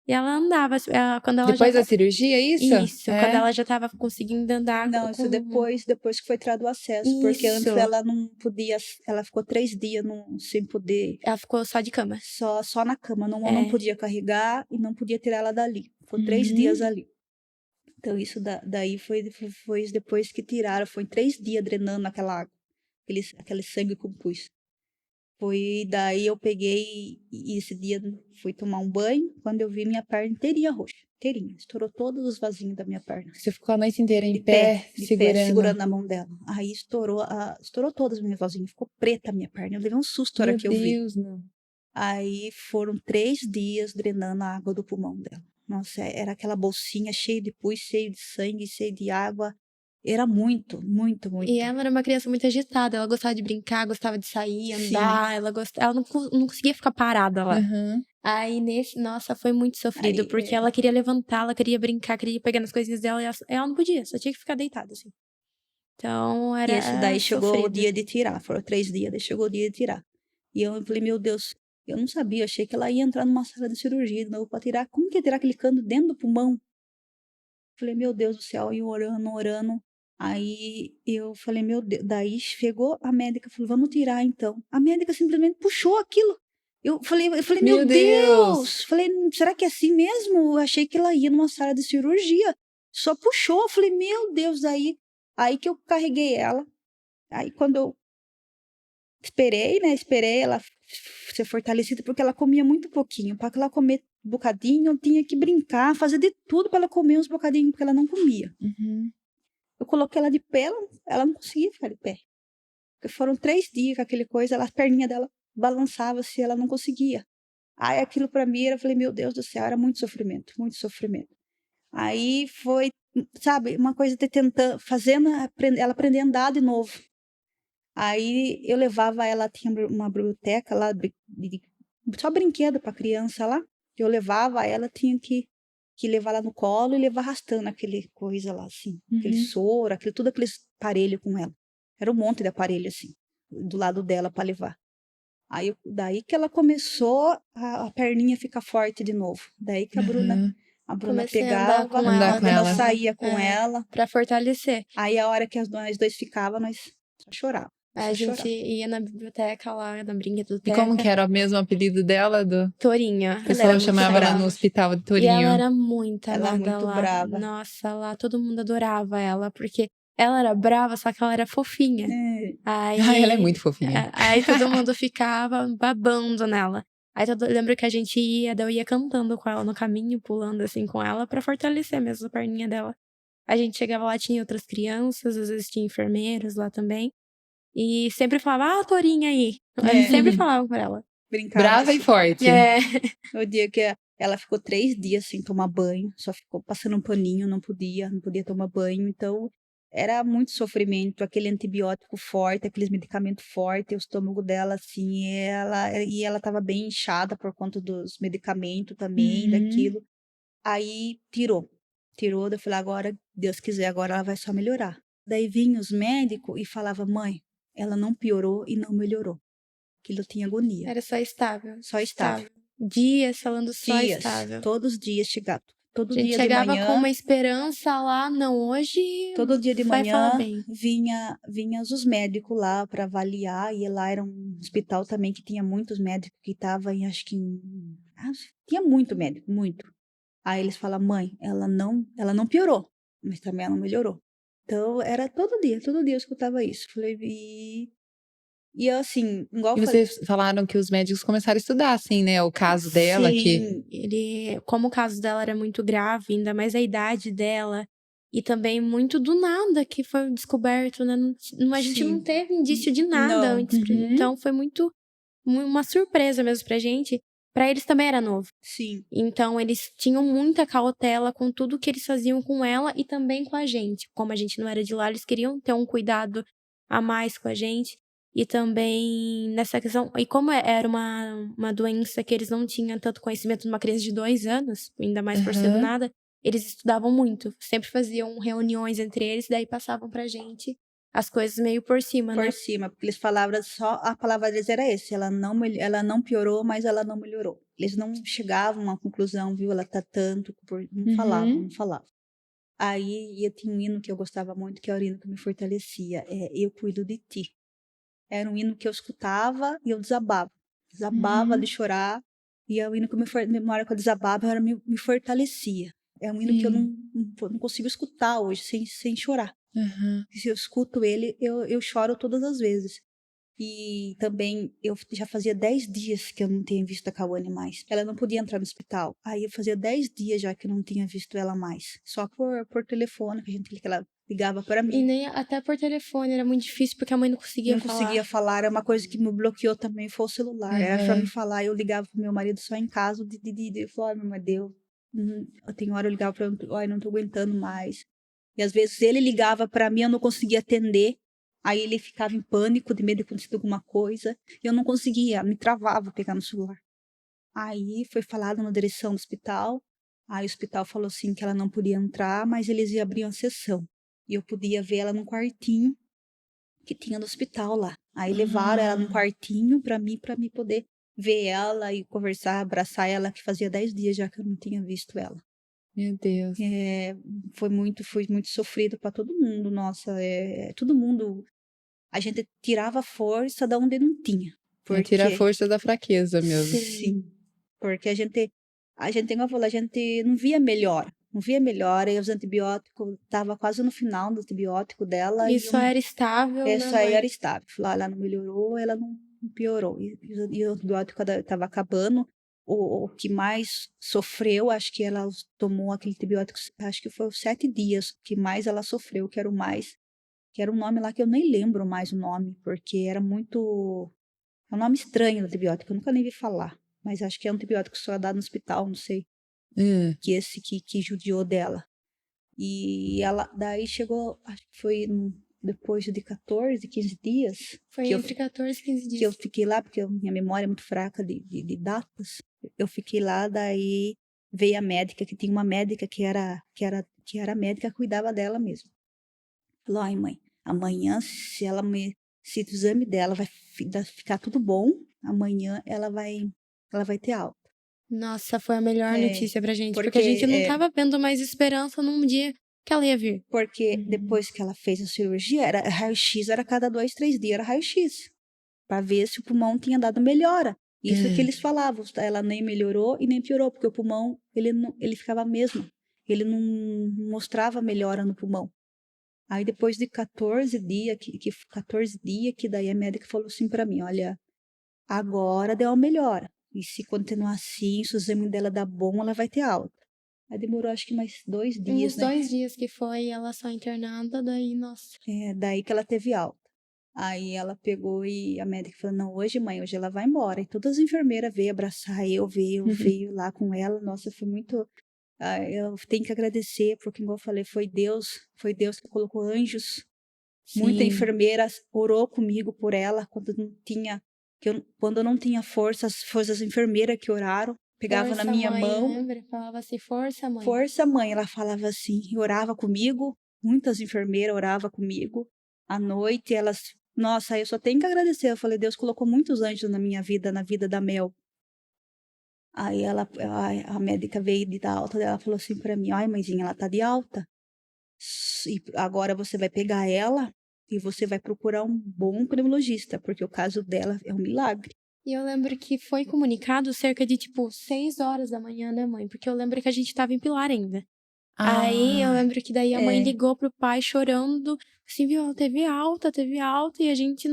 E ela andava, quando ela depois da cirurgia, isso? Isso, quando ela já tava conseguindo andar. Não, isso depois que foi tirado o acesso. Porque antes ela não podia, ela ficou 3 dias sem poder. Ela ficou só de cama. Só na cama, não podia carregar e não podia tirar ela dali. Ficou 3 dias ali. Então isso daí foi depois que tiraram, foi 3 dias drenando aquela água, aquele sangue com pus. Foi daí eu peguei e esse dia fui tomar um banho, quando eu vi minha perna inteirinha roxa, inteirinha, estourou todos os vasinhos da minha perna. Você ficou a noite inteira em pé, segurando a mão dela. Aí estourou todas as minhas vasinhas, ficou preta a minha perna. Eu levei um susto na hora que eu vi. Meu Deus, não. Aí foram 3 dias drenando a água do pulmão dela. Nossa, era aquela bolsinha cheia de pus, cheia de sangue, cheia de água. Era muito, muito, muito. E ela era uma criança muito agitada. Ela gostava de brincar, gostava de sair, andar. Ela não conseguia ficar parada lá. Aí nossa, foi muito sofrido. Porque ela queria levantar, ela queria brincar, queria pegar nas coisinhas dela. E ela não podia, só tinha que ficar deitada, assim. Então, era E esse daí chegou sofrido. o dia de tirar. Foram 3 dias, daí chegou o dia de tirar. E eu falei, meu Deus, eu não sabia. Eu achei que ela ia entrar numa sala de cirurgia de novo pra tirar. Como que ia tirar aquele cano dentro do pulmão? Falei, meu Deus do céu. E orando. Aí eu falei, meu Deus. Daí chegou a médica, falou, vamos tirar então. A médica simplesmente puxou aquilo. Eu falei, meu Deus! Falei, será que é assim mesmo? Eu achei que ela ia numa sala de cirurgia. Só puxou. Eu falei, meu Deus, aí que eu carreguei ela. Aí quando eu esperei ela ser fortalecida, porque ela comia muito pouquinho. Para ela comer um bocadinho, eu tinha que brincar, fazer de tudo para ela comer uns bocadinhos, porque ela não comia. Eu coloquei ela de pé, ela não conseguia ficar de pé. Porque foram 3 dias com aquele coisa, a perninha dela balançava se ela não conseguia. Aí aquilo para mim, eu falei, meu Deus do céu, era muito sofrimento, muito sofrimento. Aí foi, sabe, uma coisa de tentando, fazendo ela aprender a andar de novo. Aí eu levava ela, tinha uma biblioteca lá, só brinquedo para criança lá. Eu levava ela, tinha que levar ela no colo e levar arrastando aquele coisa lá, assim. Aquele soro, tudo aqueles aparelho com ela. Era um monte de aparelho, assim, do lado dela para levar. Aí, daí que ela começou a perninha ficar forte de novo. Daí que a Bruna Comecei pegava, a andar com ela, nós saía com ela. Pra fortalecer. Aí a hora que nós dois ficava, nós só chorava. A gente ia na biblioteca lá, na brinquedoteca. E como que era o mesmo apelido dela? Torinha. O pessoal chamava ela no hospital de Torinho. E ela era muito ela amada muito lá. brava. Nossa, lá todo mundo adorava ela, porque ela era brava, só que ela era fofinha. Aí, ela é muito fofinha. Aí todo mundo ficava babando nela. Aí eu lembro que a gente ia, daí eu ia cantando com ela no caminho, pulando assim com ela, pra fortalecer mesmo a perninha dela. A gente chegava lá, tinha outras crianças, às vezes tinha enfermeiros lá também. E sempre falava, Torinha aí. Sempre falava pra ela. Brincava brava assim. e forte. No dia que ela ficou 3 dias sem tomar banho, só ficou passando um paninho, não podia tomar banho. Então, era muito sofrimento, aquele antibiótico forte, aqueles medicamentos fortes, o estômago dela, assim, ela estava bem inchada por conta dos medicamentos também, daquilo. Aí, tirou, daí eu falei, agora, Deus quiser, agora ela vai só melhorar. Daí vinham os médicos e falavam, mãe, ela não piorou e não melhorou. Aquilo tinha agonia. Era só estável. Só estável. Dias falando só Dias, estável. todos os dias chegava. Todo A gente dia de chegava manhã, com uma esperança lá, não, hoje todo dia de vai falar manhã bem. vinha os médicos lá para avaliar, e lá era um hospital também que tinha muitos médicos que estavam em, acho que tinha muito médico, muito. Aí eles falam, mãe, ela não piorou, mas também ela não melhorou. Então era todo dia eu escutava isso. Falei, e eu assim, igual E eu falei, vocês falaram que os médicos começaram a estudar, assim, né? O caso dela, que Como o caso dela era muito grave, ainda mais a idade dela, e também muito do nada que foi descoberto, né? A gente não teve indício de nada antes. Então foi muito uma surpresa mesmo pra gente. Pra eles também era novo. Sim. Então eles tinham muita cautela com tudo que eles faziam com ela e também com a gente. Como a gente não era de lá, eles queriam ter um cuidado a mais com a gente. E também nessa questão, e como era uma doença que eles não tinham tanto conhecimento de uma criança de 2 anos, ainda mais por ser do nada, eles estudavam muito. Sempre faziam reuniões entre eles, daí passavam pra gente as coisas meio por cima, né? Por cima, porque eles falavam só, a palavra deles era esse, ela não piorou, mas ela não melhorou. Eles não chegavam a uma conclusão, viu, ela tá tanto, não falavam. Aí eu tinha um hino que eu gostava muito, que é o hino que me fortalecia, Eu Cuido de Ti. Era um hino que eu escutava e eu desabava de chorar, e é um hino que na hora que eu desabava, me fortalecia. É um hino que eu não consigo escutar hoje sem chorar. Se eu escuto ele, eu choro todas as vezes. E também, eu já fazia 10 dias que eu não tinha visto a Cauane mais. Ela não podia entrar no hospital. Aí eu fazia 10 dias já que eu não tinha visto ela mais. Só por telefone, que ela ligava para mim. E nem até por telefone, era muito difícil, porque a mãe não conseguia falar. Não conseguia falar, era uma coisa que me bloqueou também, foi o celular. Era para me falar, eu ligava pro meu marido só em caso de falar, meu Deus, tem hora eu ligava para ele, olha, não tô aguentando mais. E às vezes ele ligava para mim, eu não conseguia atender. Aí ele ficava em pânico, de medo de acontecer alguma coisa. E eu não conseguia, me travava pegar no celular. Aí foi falado na direção do hospital. Aí o hospital falou assim que ela não podia entrar, mas eles iam abrir uma sessão. E eu podia ver ela num quartinho que tinha no hospital lá. Aí levaram ela num quartinho para mim poder ver ela e conversar, abraçar ela, que fazia 10 dias já que eu não tinha visto ela. Meu Deus. Foi muito sofrido para todo mundo, nossa, todo mundo, a gente tirava força da onde não tinha. Tira a força da fraqueza mesmo. Sim, porque a gente, igual eu falei, a gente não via melhor, e os antibióticos, tava quase no final do antibiótico dela. Isso era estável, né, Isso aí era estável, ela não melhorou, ela não piorou, e o antibiótico estava acabando. O que mais sofreu, acho que ela tomou aquele antibiótico, acho que foi os 7 dias que mais ela sofreu, que era o mais, que era um nome lá que eu nem lembro mais o nome, porque era muito... É um nome estranho do antibiótico, eu nunca nem vi falar. Mas acho que é um antibiótico só dado no hospital, não sei. Que esse que judiou dela. E ela, daí chegou, acho que foi depois de 14, 15 dias. Foi entre 14 e 15 dias. Que eu fiquei lá, porque minha memória é muito fraca de datas. Eu fiquei lá, daí veio a médica, que tinha uma médica que era a médica que cuidava dela mesmo. Falou, ai mãe, amanhã se o exame dela vai ficar tudo bom, amanhã ela vai ter alta. Nossa, foi a melhor notícia pra gente, porque a gente não tava vendo mais esperança num dia que ela ia vir. Porque depois que ela fez a cirurgia, era raio-x, era cada 2, 3 dias, era raio-x. Para ver se o pulmão tinha dado melhora. Isso que eles falavam, ela nem melhorou e nem piorou, porque o pulmão, ele ficava mesmo. Ele não mostrava melhora no pulmão. Aí depois de 14 dias, 14 dias, que daí a médica falou assim para mim, olha, agora deu uma melhora. E se continuar assim, se o exame dela dá bom, ela vai ter alta. Aí demorou acho que mais 2 dias, uns 2 dias que foi, ela só internada, daí, nossa. Daí que ela teve alta. Aí ela pegou e a médica falou, não, hoje ela vai embora. E todas as enfermeiras veio abraçar veio lá com ela. Nossa, foi muito... eu tenho que agradecer, porque, como eu falei, foi Deus que colocou anjos. Sim. Muita enfermeira orou comigo por ela, quando eu não tinha força, foram as enfermeiras que oraram, pegavam na minha mão. Lembra? Falava assim, força, mãe. Força, mãe, ela falava assim, e orava comigo, muitas enfermeiras oravam comigo. À noite, nossa, eu só tenho que agradecer. Eu falei, Deus colocou muitos anjos na minha vida, na vida da Mel. Aí a médica veio de dar alta dela, falou assim para mim, ai, mãezinha, ela tá de alta. E agora você vai pegar ela e você vai procurar um bom pneumologista, porque o caso dela é um milagre. E eu lembro que foi comunicado cerca de, 6 horas da manhã, né, mãe? Porque eu lembro que a gente tava em Pilar ainda. Aí eu lembro que daí a mãe ligou pro pai chorando, assim, viu, ela teve alta, e a gente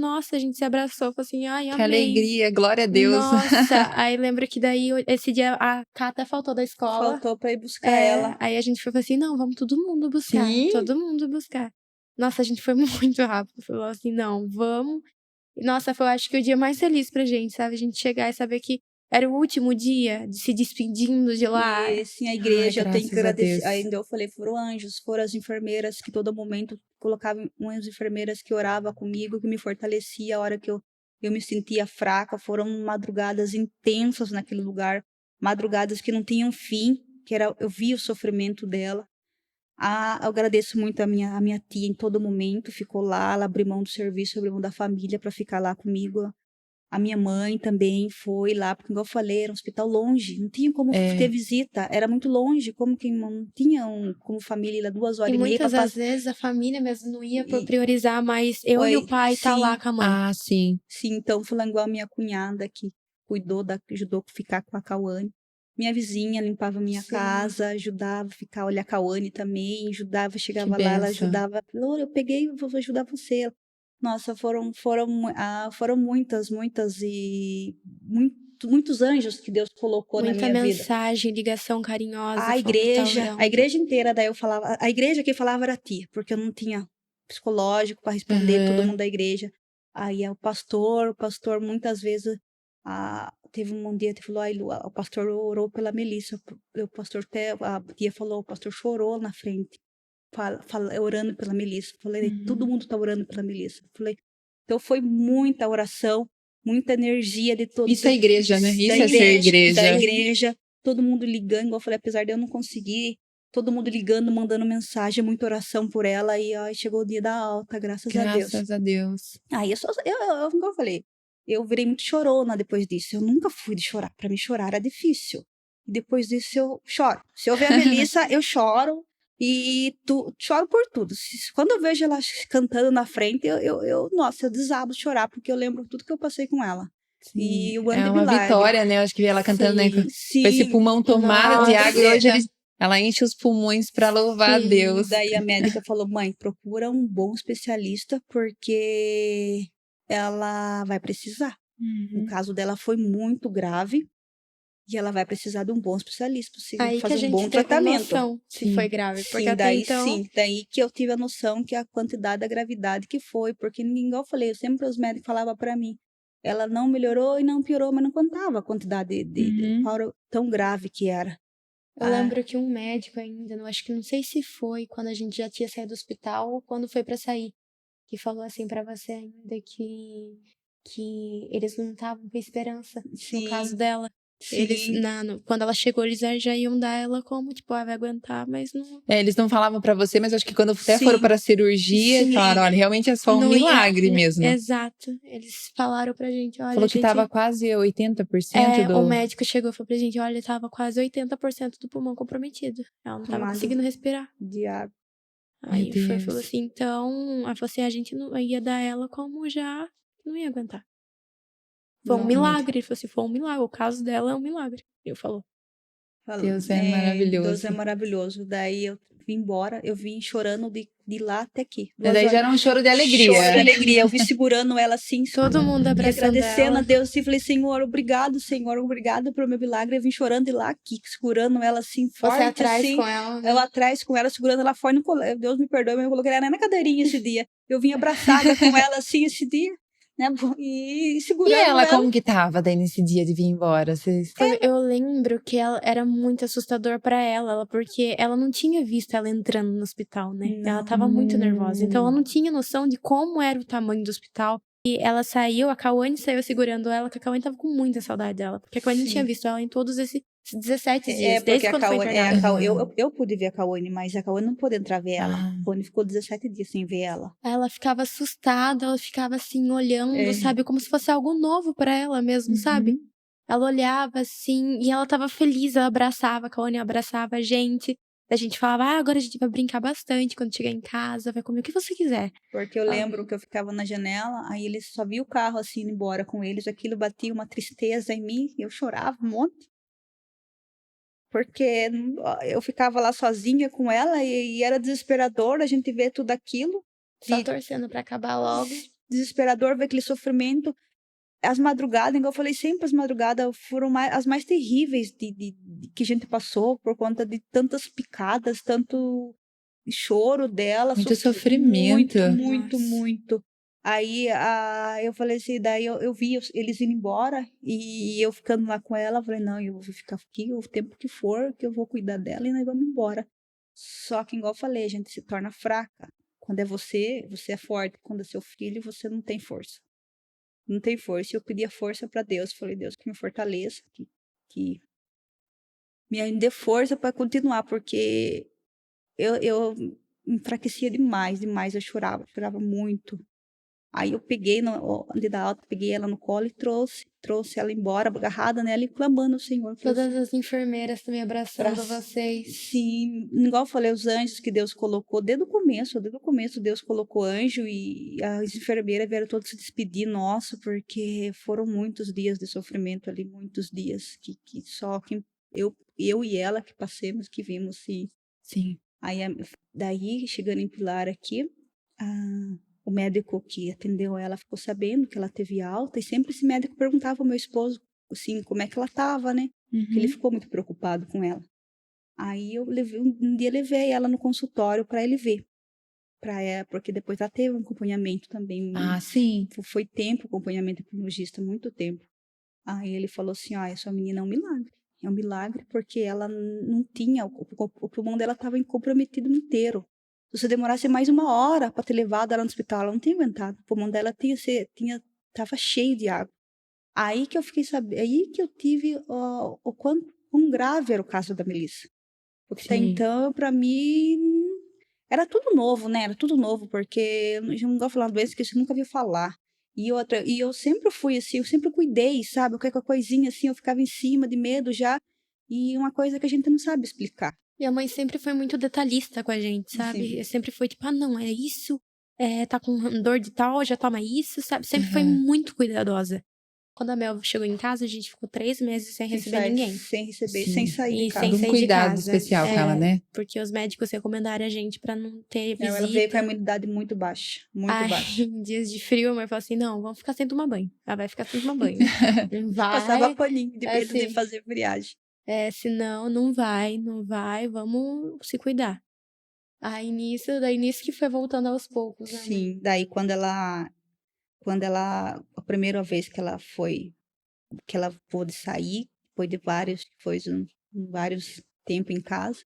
se abraçou, falou assim, ai, amém. Que alegria, glória a Deus. Nossa, aí lembro que daí esse dia a Cata faltou da escola. Faltou pra ir buscar ela. Aí a gente foi assim, não, vamos todo mundo buscar, Sim. todo mundo buscar. Nossa, a gente foi muito rápido, falou assim, não, vamos. Nossa, foi, acho que o dia mais feliz pra gente, sabe? A gente chegar e saber que era o último dia de se despedindo de lá. E sim, a igreja, eu tenho que agradecer. Deus. Ainda eu falei, foram anjos, foram as enfermeiras que todo momento colocavam umas enfermeiras que oravam comigo, que me fortalecia a hora que eu me sentia fraca. Foram madrugadas intensas naquele lugar, madrugadas que não tinham fim, eu via o sofrimento dela. Eu agradeço muito a minha tia em todo momento, ficou lá, ela abriu mão do serviço, abriu mão da família para ficar lá comigo. A minha mãe também foi lá, porque, como eu falei, era um hospital longe, não tinha como ter visita, era muito longe, como que não tinha como família ir lá 2 horas e meia. E muitas das vezes a família mesmo não ia por priorizar, mas eu e o pai tá lá com a mãe. Ah, sim. Sim, então falando igual a minha cunhada que ajudou a ficar com a Cauane. Minha vizinha limpava minha casa, ajudava a ficar, olhar a Cauane também, ajudava, chegava lá, ela ajudava. Falou, eu peguei, vou ajudar você. Nossa, foram muitas e muitos anjos que Deus colocou na minha vida. Muita mensagem, ligação carinhosa. A igreja inteira, daí eu falava, a igreja que falava era a tia, porque eu não tinha psicológico para responder todo mundo da igreja. Aí o pastor muitas vezes, teve um dia que falou, o pastor orou pela Melissa, o pastor até, a tia falou, o pastor chorou na frente, orando pela Melissa. Falei, todo mundo tá orando pela Melissa. Falei, então foi muita oração, muita energia de todos. Isso é igreja, né? Isso é ser igreja. Da igreja, todo mundo ligando, igual eu falei, apesar de eu não conseguir, todo mundo ligando, mandando mensagem, muita oração por ela, e aí chegou o dia da alta, graças a Deus. Graças a Deus. Aí como eu falei, eu virei muito chorona depois disso. Eu nunca fui de chorar. Para mim, chorar era difícil. E depois disso, eu choro. Se eu ver a Melissa, eu choro. E choro por tudo. Quando eu vejo ela cantando na frente, eu desabo de chorar, porque eu lembro tudo que eu passei com ela. Sim. E o é uma vitória, né? Eu acho que vi ela cantando, né? Com esse pulmão tomado de água. E hoje ela enche os pulmões para louvar a Deus. Daí a médica falou, mãe, procura um bom especialista, porque ela vai precisar. O caso dela foi muito grave. E ela vai precisar de um bom especialista para Aí que a fazer um gente bom teve tratamento. noção se Sim. foi grave. Porque Sim, até daí então... sim, daí que eu tive a noção que a quantidade da gravidade que foi, porque ninguém, igual eu falei, sempre os médicos falavam para mim, ela não melhorou e não piorou, mas não contava a quantidade de tão grave que era. Eu lembro que um médico ainda, não sei se foi quando a gente já tinha saído do hospital ou quando foi pra sair, que falou assim pra você ainda que eles não estavam com esperança no caso Sim, dela. Eles, sim. quando ela chegou, eles já iam dar ela como, tipo, vai aguentar, mas não... Eles não falavam pra você, mas acho que quando até Sim. foram para a cirurgia, Sim. falaram, olha, realmente é só um não milagre ia, mesmo. Exato. Eles falaram pra gente, olha, Falou que tava quase 80% o médico chegou e falou pra gente, olha, tava quase 80% do pulmão comprometido. Ela não tava Tomado conseguindo respirar. de água. Aí Deus. falou assim, então, aí falou assim, a gente não ia dar ela como já não ia aguentar. Foi um Não, milagre. Ele falou assim, foi um milagre. O caso dela é um milagre. Ele falou. Deus é maravilhoso. Deus é maravilhoso. Daí eu vim embora, eu vim chorando de lá até aqui. Mas daí já era um choro de alegria. Choro de alegria. Eu vim segurando ela assim. Todo mundo E abraçando agradecendo ela. a Deus. E falei, Senhor, obrigado pelo meu milagre. Eu vim chorando de lá aqui, segurando ela assim, forte. Você atrás assim. com ela, né? Eu atrás com ela, segurando ela forte. Deus me perdoe, mas eu coloquei ela na cadeirinha esse dia. Eu vim abraçada com ela assim esse dia. Né? E segurando E ela, ela. como que tava daí nesse dia de vir embora? Eu lembro que ela era muito assustador pra ela, porque ela não tinha visto ela entrando no hospital, né? Não. Ela tava muito nervosa. Então ela não tinha noção de como era o tamanho do hospital. E ela saiu, a Cauane saiu segurando ela, porque a Cauane tava com muita saudade dela. Porque a Cauane não tinha visto ela em todos esses 17 dias, desde quando foi internada. Eu pude ver a Cauane, mas a Cauane não pôde entrar ver ela. A Cauane ficou 17 dias sem ver ela. Ela ficava assustada, ela ficava assim, olhando, sabe? Como se fosse algo novo pra ela mesmo, sabe? Ela olhava assim, e ela tava feliz, ela abraçava, a Cauane abraçava a gente. A gente falava, agora a gente vai brincar bastante quando chegar em casa, vai comer o que você quiser. Porque eu lembro que eu ficava na janela, aí eles só viam o carro assim indo embora com eles, aquilo batia uma tristeza em mim, eu chorava um monte. Porque eu ficava lá sozinha com ela e era desesperador a gente ver tudo aquilo. Só torcendo pra acabar logo. Desesperador ver aquele sofrimento. As madrugadas, igual eu falei, sempre as madrugadas foram as mais terríveis que a gente passou por conta de tantas picadas, tanto choro dela. Muito sofrimento. Muito. Aí eu falei assim, daí eu vi eles indo embora e eu ficando lá com ela, eu falei, não, eu vou ficar aqui o tempo que for, que eu vou cuidar dela e nós vamos embora. Só que, igual eu falei, a gente se torna fraca. Quando é você é forte. Quando é seu filho, você não tem força. Não tem força. Eu pedia força para Deus. Falei, Deus, que me fortaleça, que me dê força para continuar, porque eu enfraquecia demais. Eu chorava muito. Aí eu peguei, ali da alta, peguei ela no colo e trouxe ela embora, agarrada nela e clamando ao Senhor. Todas as enfermeiras também abraçando vocês. Sim, igual eu falei, os anjos que Deus colocou, desde o começo Deus colocou anjo e as enfermeiras vieram todas se despedir, nossa, porque foram muitos dias de sofrimento ali, muitos dias que só que eu e ela que passemos, que vimos, Sim. Aí, daí, chegando em Pilar aqui, o médico que atendeu ela ficou sabendo que ela teve alta e sempre esse médico perguntava ao meu esposo, assim, como é que ela estava, né? Porque ele ficou muito preocupado com ela. Aí um dia levei ela no consultório para ele ver, porque depois ela teve um acompanhamento também. Sim. Foi tempo acompanhamento epidemiologista, muito tempo. Aí ele falou assim, essa menina é um milagre. É um milagre porque ela não tinha, o pulmão dela estava comprometido inteiro. Se você demorasse mais 1 hora para ter levado ela no hospital, ela não tinha aguentado. O pulmão dela estava cheio de água. Aí que eu fiquei sabendo, aí que eu tive o quão grave era o caso da Melissa. Porque até então, para mim, era tudo novo, né? Era tudo novo, porque eu não gosto de falar doença que você nunca viu falar. E eu sempre fui assim, eu sempre cuidei, sabe? Qualquer coisinha assim, eu ficava em cima de medo já. E uma coisa que a gente não sabe explicar. Minha mãe sempre foi muito detalhista com a gente, sabe? Sempre foi tipo, não, é isso, tá com dor de tal, já toma isso, sabe? Sempre foi muito cuidadosa. Quando a Mel chegou em casa, a gente ficou 3 meses sem receber ninguém. Sem receber, Sim. sem sair de E casa. sem Um sair de cuidado casa. especial com ela, né? Porque os médicos recomendaram a gente pra não ter visita. Ela veio com a imunidade muito baixa. Muito baixa. Em dias de frio, a mãe falou assim, não, vamos ficar sem tomar banho. Ela vai ficar sem tomar banho. Não vai. Passava paninho de medo de assim, fazer friagem. Senão, não vai, vamos se cuidar. Aí daí nisso que foi voltando aos poucos, né? Sim, daí quando ela, a primeira vez que ela pôde sair, depois de vários tempos em casa,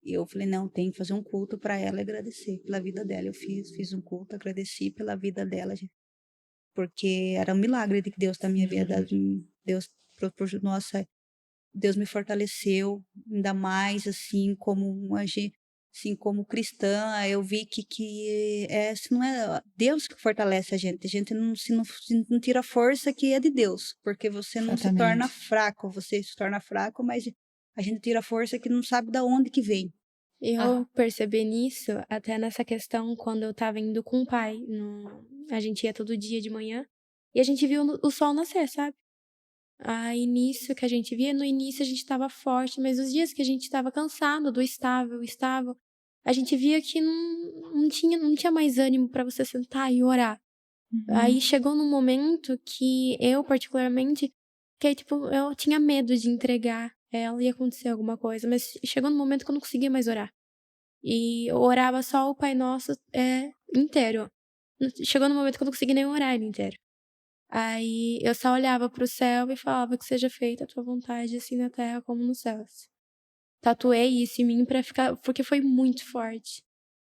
eu falei, não, tem que fazer um culto para ela e agradecer pela vida dela. Eu fiz um culto, agradeci pela vida dela, porque era um milagre de Deus da minha vida. Deus, nossa, Deus me fortaleceu, ainda mais assim como cristã, eu vi que se não é Deus que fortalece a gente não tira a força que é de Deus, porque você não se torna fraco, mas a gente tira a força que não sabe de onde que vem. Eu percebi nisso até nessa questão quando eu tava indo com o pai. A gente ia todo dia de manhã e a gente viu o sol nascer, sabe? Aí nisso que a gente via, no início a gente tava forte, mas os dias que a gente tava cansado do estável, a gente via que não tinha mais ânimo pra você sentar e orar. Aí chegou num momento que eu, particularmente, que tipo, eu tinha medo de entregar ela e acontecer alguma coisa, mas chegou num momento que eu não conseguia mais orar. E eu orava só o Pai Nosso inteiro. Chegou num momento que eu não conseguia nem orar ele inteiro. Aí eu só olhava pro céu e falava que seja feita a tua vontade, assim na terra como nos céus. Tatuei isso em mim porque foi muito forte.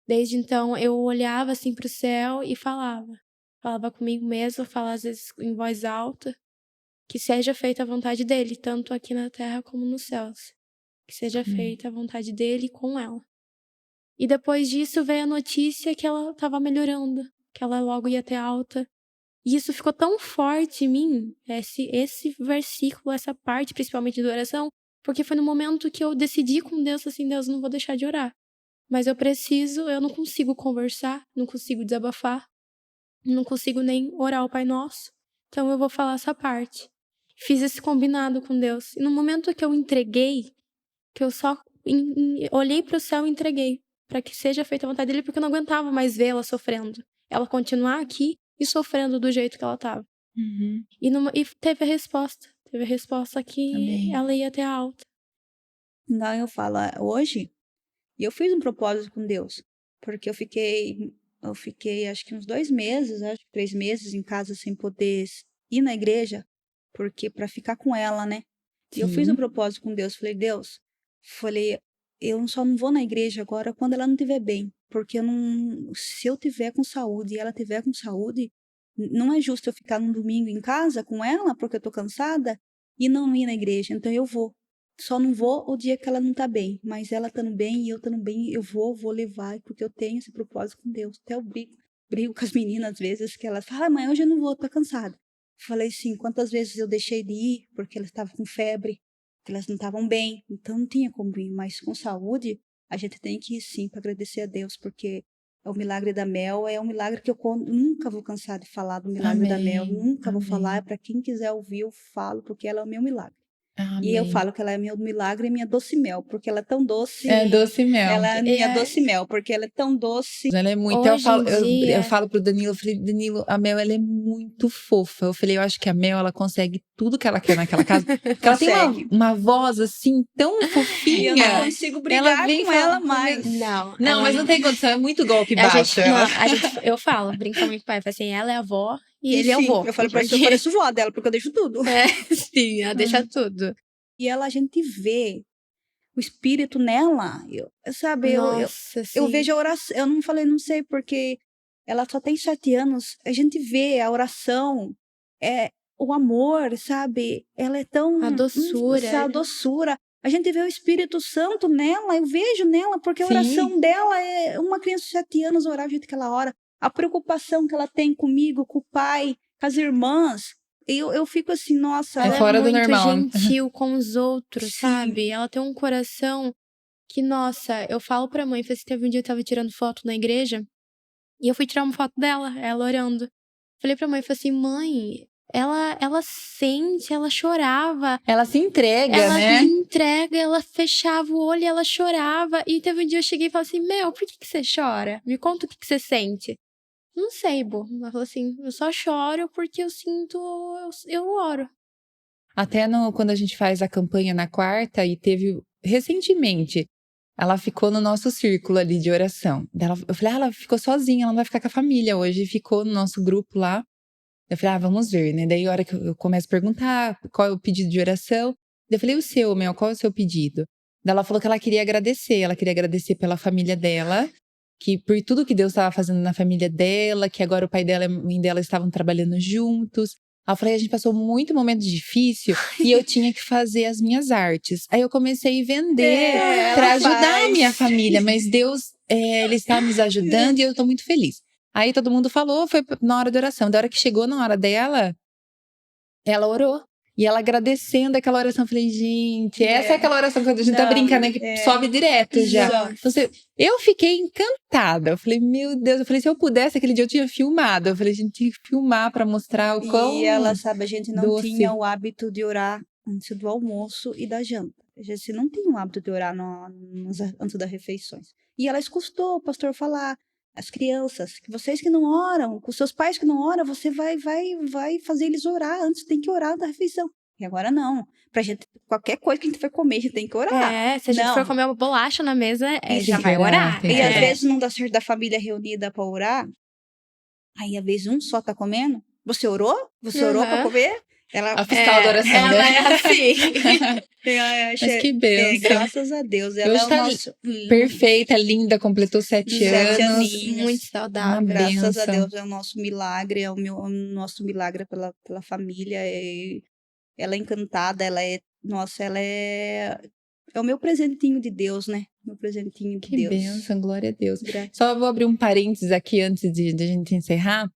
Desde então eu olhava assim pro céu e falava comigo mesma, falava às vezes em voz alta, que seja feita a vontade dele, tanto aqui na terra como nos céus. Que seja feita a vontade dele com ela. E depois disso veio a notícia que ela estava melhorando, que ela logo ia ter alta. E isso ficou tão forte em mim, esse versículo, essa parte principalmente da oração, porque foi no momento que eu decidi com Deus, assim, Deus, não vou deixar de orar. Mas eu não consigo conversar, não consigo desabafar, não consigo nem orar o Pai Nosso. Então eu vou falar essa parte. Fiz esse combinado com Deus. E no momento que eu entreguei, que eu só olhei para o céu e entreguei, para que seja feita a vontade dele, porque eu não aguentava mais vê-la sofrendo. Ela continuar aqui e sofrendo do jeito que ela estava. E teve a resposta. Teve a resposta que Amém. ela ia ter alta. Então eu falo, hoje, eu fiz um propósito com Deus, porque eu fiquei acho que uns 2 meses, acho que 3 meses em casa sem poder ir na igreja, porque para ficar com ela, né? E eu fiz um propósito com Deus, falei, eu só não vou na igreja agora quando ela não estiver bem, porque se eu tiver com saúde e ela tiver com saúde, não é justo eu ficar num domingo em casa com ela, porque eu tô cansada, e não ir na igreja, então eu vou. Só não vou o dia que ela não tá bem, mas ela estando bem e eu estando bem, eu vou levar, porque eu tenho esse propósito com Deus. Até eu brigo com as meninas às vezes, que elas falam, mãe, hoje eu não vou, tô cansada. Falei sim, quantas vezes eu deixei de ir, porque elas estavam com febre, que elas não estavam bem, então não tinha como ir, mas com saúde, a gente tem que ir sim, para agradecer a Deus, porque o milagre da Mel é um milagre que eu nunca vou cansar de falar do milagre da Mel, nunca vou falar, para quem quiser ouvir, eu falo, porque ela é o meu milagre. Amém. E eu falo que ela é meu milagre e minha doce mel, porque ela é tão doce. É doce mel. Ela é minha doce mel, porque ela é tão doce. Ela é muito. Eu falo pro Danilo, eu falei, Danilo, a Mel, ela é muito fofa. Eu falei, eu acho que a Mel, ela consegue tudo que ela quer naquela casa. Porque ela tem uma voz assim, tão fofinha. E eu não consigo brigar com ela mais. Não, mas não tem condição, é muito golpe baixo. Eu falo, brincando com o pai, assim, ela é a avó e ele é o vô. Eu falo pra você, eu pareço vó dela, porque eu deixo tudo. Sim, ela deixa tudo. E a gente vê o espírito nela, eu vejo a oração, eu não sei porque ela só tem 7 anos, a gente vê a oração, o amor, sabe? Ela é tão... A doçura. A doçura. A gente vê o Espírito Santo nela, eu vejo nela, porque a oração dela é uma criança de 7 anos orar do jeito que ela ora. A preocupação que ela tem comigo, com o pai, com as irmãs. Eu fico assim, nossa... É fora do normal. Ela é muito gentil com os outros, sabe? Ela tem um coração que, nossa, eu falo pra mãe, teve um dia eu tava tirando foto na igreja, e eu fui tirar uma foto dela, ela orando. Falei pra mãe, falei assim, mãe, ela sente, ela chorava. Ela se entrega, ela né? se entrega, ela fechava o olho e ela chorava. E teve um dia eu cheguei e falei assim, Mel, por que você chora? Me conta o que você sente. Não sei, Bo. Ela falou assim, eu só choro porque eu sinto, eu oro. Até quando a gente faz a campanha na quarta, e teve recentemente, ela ficou no nosso círculo ali de oração. Eu falei, ela ficou sozinha, ela não vai ficar com a família hoje. Ficou no nosso grupo lá. Eu falei, vamos ver, né? Daí a hora que eu começo a perguntar qual é o pedido de oração, eu falei, o seu, Mel, qual é o seu pedido? Daí ela falou que ela queria agradecer pela família dela, que por tudo que Deus estava fazendo na família dela, que agora o pai dela e a mãe dela estavam trabalhando juntos. Aí eu falei, a gente passou muito momento difícil e eu tinha que fazer as minhas artes. Aí eu comecei a vender para ajudar a minha família, mas Deus, ele está nos ajudando e eu estou muito feliz. Aí todo mundo falou, foi na hora da oração. Da hora que chegou na hora dela, ela orou. E ela agradecendo aquela oração, eu falei, gente, essa é aquela oração que a gente tá brincando, né? Que sobe direto já. Então, eu fiquei encantada. Eu falei, meu Deus, eu falei, se eu pudesse, aquele dia eu tinha filmado. Eu falei, a gente tinha que filmar pra mostrar o quão. E ela, sabe, a gente não doce. tinha o hábito de orar antes do almoço e da janta. A gente não tinha o hábito de orar antes das refeições. E ela escutou o pastor falar. As crianças, que vocês que não oram, com seus pais que não oram, você vai fazer eles orar antes, tem que orar da refeição. E agora não. Pra gente, qualquer coisa que a gente for comer, a gente tem que orar. Se a gente for comer uma bolacha na mesa, já vai orar. E às vezes não dá certo da família reunida pra orar, aí às vezes um só tá comendo. Você orou? Você orou pra comer? A fiscal da oração, ela né? é assim. Mas que bênção. Graças a Deus. Ela hoje tá perfeita, linda, completou 7 anos. Muito saudável. Graças a Deus, é o nosso milagre, é o nosso milagre pela família. Ela é encantada, ela é o meu presentinho de Deus, né? Meu presentinho de Deus. Que bênção, glória a Deus. Só vou abrir um parênteses aqui antes de a gente encerrar.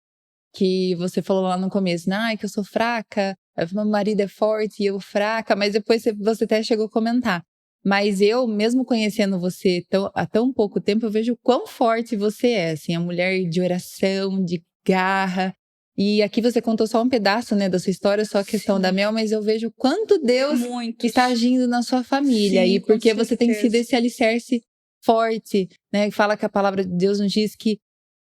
Que você falou lá no começo, que eu sou fraca, meu marido é forte e eu fraca, mas depois você até chegou a comentar. Mas eu, mesmo conhecendo você há tão pouco tempo, eu vejo o quão forte você é, assim, a mulher de oração, de garra. E aqui você contou só um pedaço, né, da sua história, só a questão da Mel, mas eu vejo o quanto Deus está agindo na sua família. Sim, e porque você tem sido esse alicerce forte, né, fala que a palavra de Deus nos diz que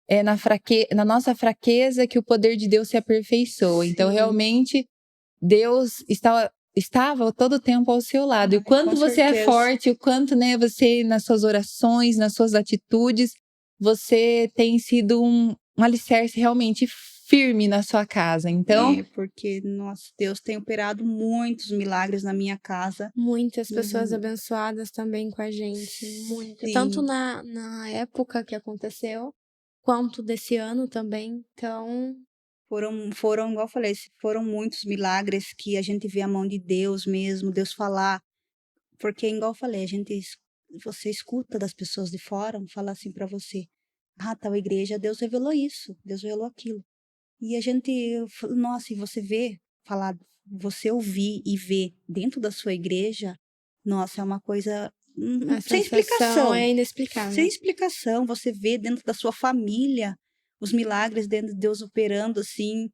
é na nossa fraqueza que o poder de Deus se aperfeiçoa. Sim. Então, realmente, Deus estava todo o tempo ao seu lado. E o quanto você é forte, o quanto, né, você, nas suas orações, nas suas atitudes, você tem sido um alicerce realmente firme na sua casa. Então, porque, nossa, Deus tem operado muitos milagres na minha casa. Muitas pessoas abençoadas também com a gente. Muito. Tanto na época que aconteceu, quanto desse ano também, então... Foram, igual eu falei, foram muitos milagres que a gente vê a mão de Deus mesmo, Deus falar, porque, igual eu falei, você escuta das pessoas de fora, falar assim pra você, tal igreja, Deus revelou isso, Deus revelou aquilo, e a gente, nossa, e você ouvir e ver dentro da sua igreja, nossa, é uma coisa... sem explicação. É inexplicável. Sem explicação. Você vê dentro da sua família os milagres dentro de Deus operando assim.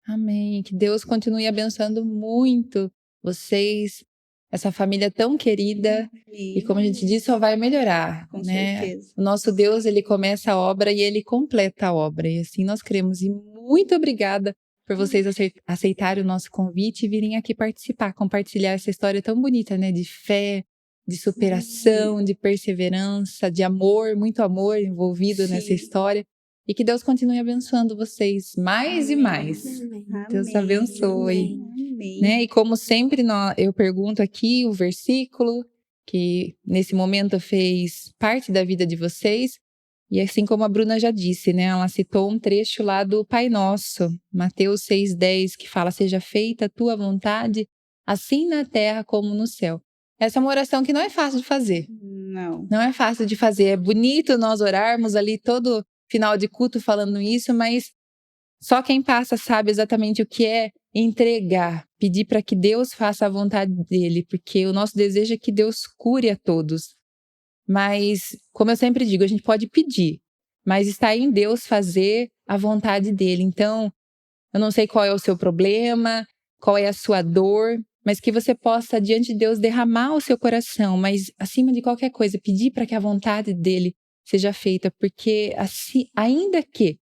Amém. Que Deus continue abençoando muito vocês, essa família tão querida. E como a gente disse, só vai melhorar. Com né? certeza. O nosso Deus, ele começa a obra e ele completa a obra. E assim nós cremos. E muito obrigada por vocês aceitarem o nosso convite e virem aqui participar, compartilhar essa história tão bonita, né? De fé, de superação, de perseverança, de amor, muito amor envolvido nessa história. E que Deus continue abençoando vocês mais e mais. Amém. Deus abençoe. Amém. Né? E como sempre, eu pergunto aqui o versículo que nesse momento fez parte da vida de vocês. E assim como a Bruna já disse, né? Ela citou um trecho lá do Pai Nosso, Mateus 6,10, que fala: seja feita a tua vontade, assim na terra como no céu. Essa é uma oração que não é fácil de fazer. Não é fácil de fazer. É bonito nós orarmos ali todo final de culto falando isso, mas só quem passa sabe exatamente o que é entregar, pedir para que Deus faça a vontade dele, porque o nosso desejo é que Deus cure a todos. Mas, como eu sempre digo, a gente pode pedir, mas está em Deus fazer a vontade dele. Então, Eu não sei qual é o seu problema, qual é a sua dor, mas que você possa, diante de Deus, derramar o seu coração, mas, acima de qualquer coisa, pedir para que a vontade dele seja feita, porque assim, ainda que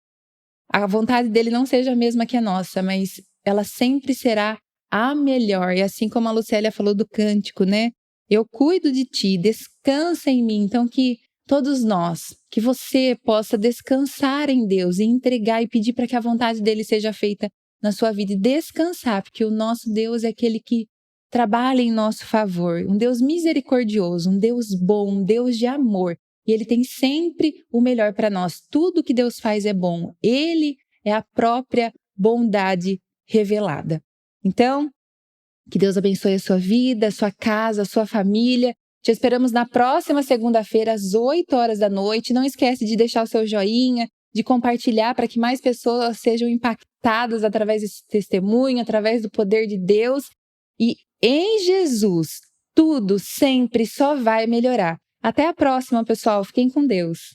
a vontade dele não seja a mesma que a nossa, mas ela sempre será a melhor. E assim como a Lucélia falou do cântico, né? Eu cuido de ti, descansa em mim. Então que todos nós, que você possa descansar em Deus e entregar e pedir para que a vontade dele seja feita na sua vida e descansar, porque o nosso Deus é aquele que trabalha em nosso favor, um Deus misericordioso, um Deus bom, um Deus de amor. E Ele tem sempre o melhor para nós. Tudo que Deus faz é bom. Ele é a própria bondade revelada. Então, que Deus abençoe a sua vida, a sua casa, a sua família. Te esperamos na próxima segunda-feira, às 8 horas da noite. Não esquece de deixar o seu joinha, de compartilhar para que mais pessoas sejam impactadas através desse testemunho, através do poder de Deus. E em Jesus, tudo sempre só vai melhorar. Até a próxima, pessoal. Fiquem com Deus.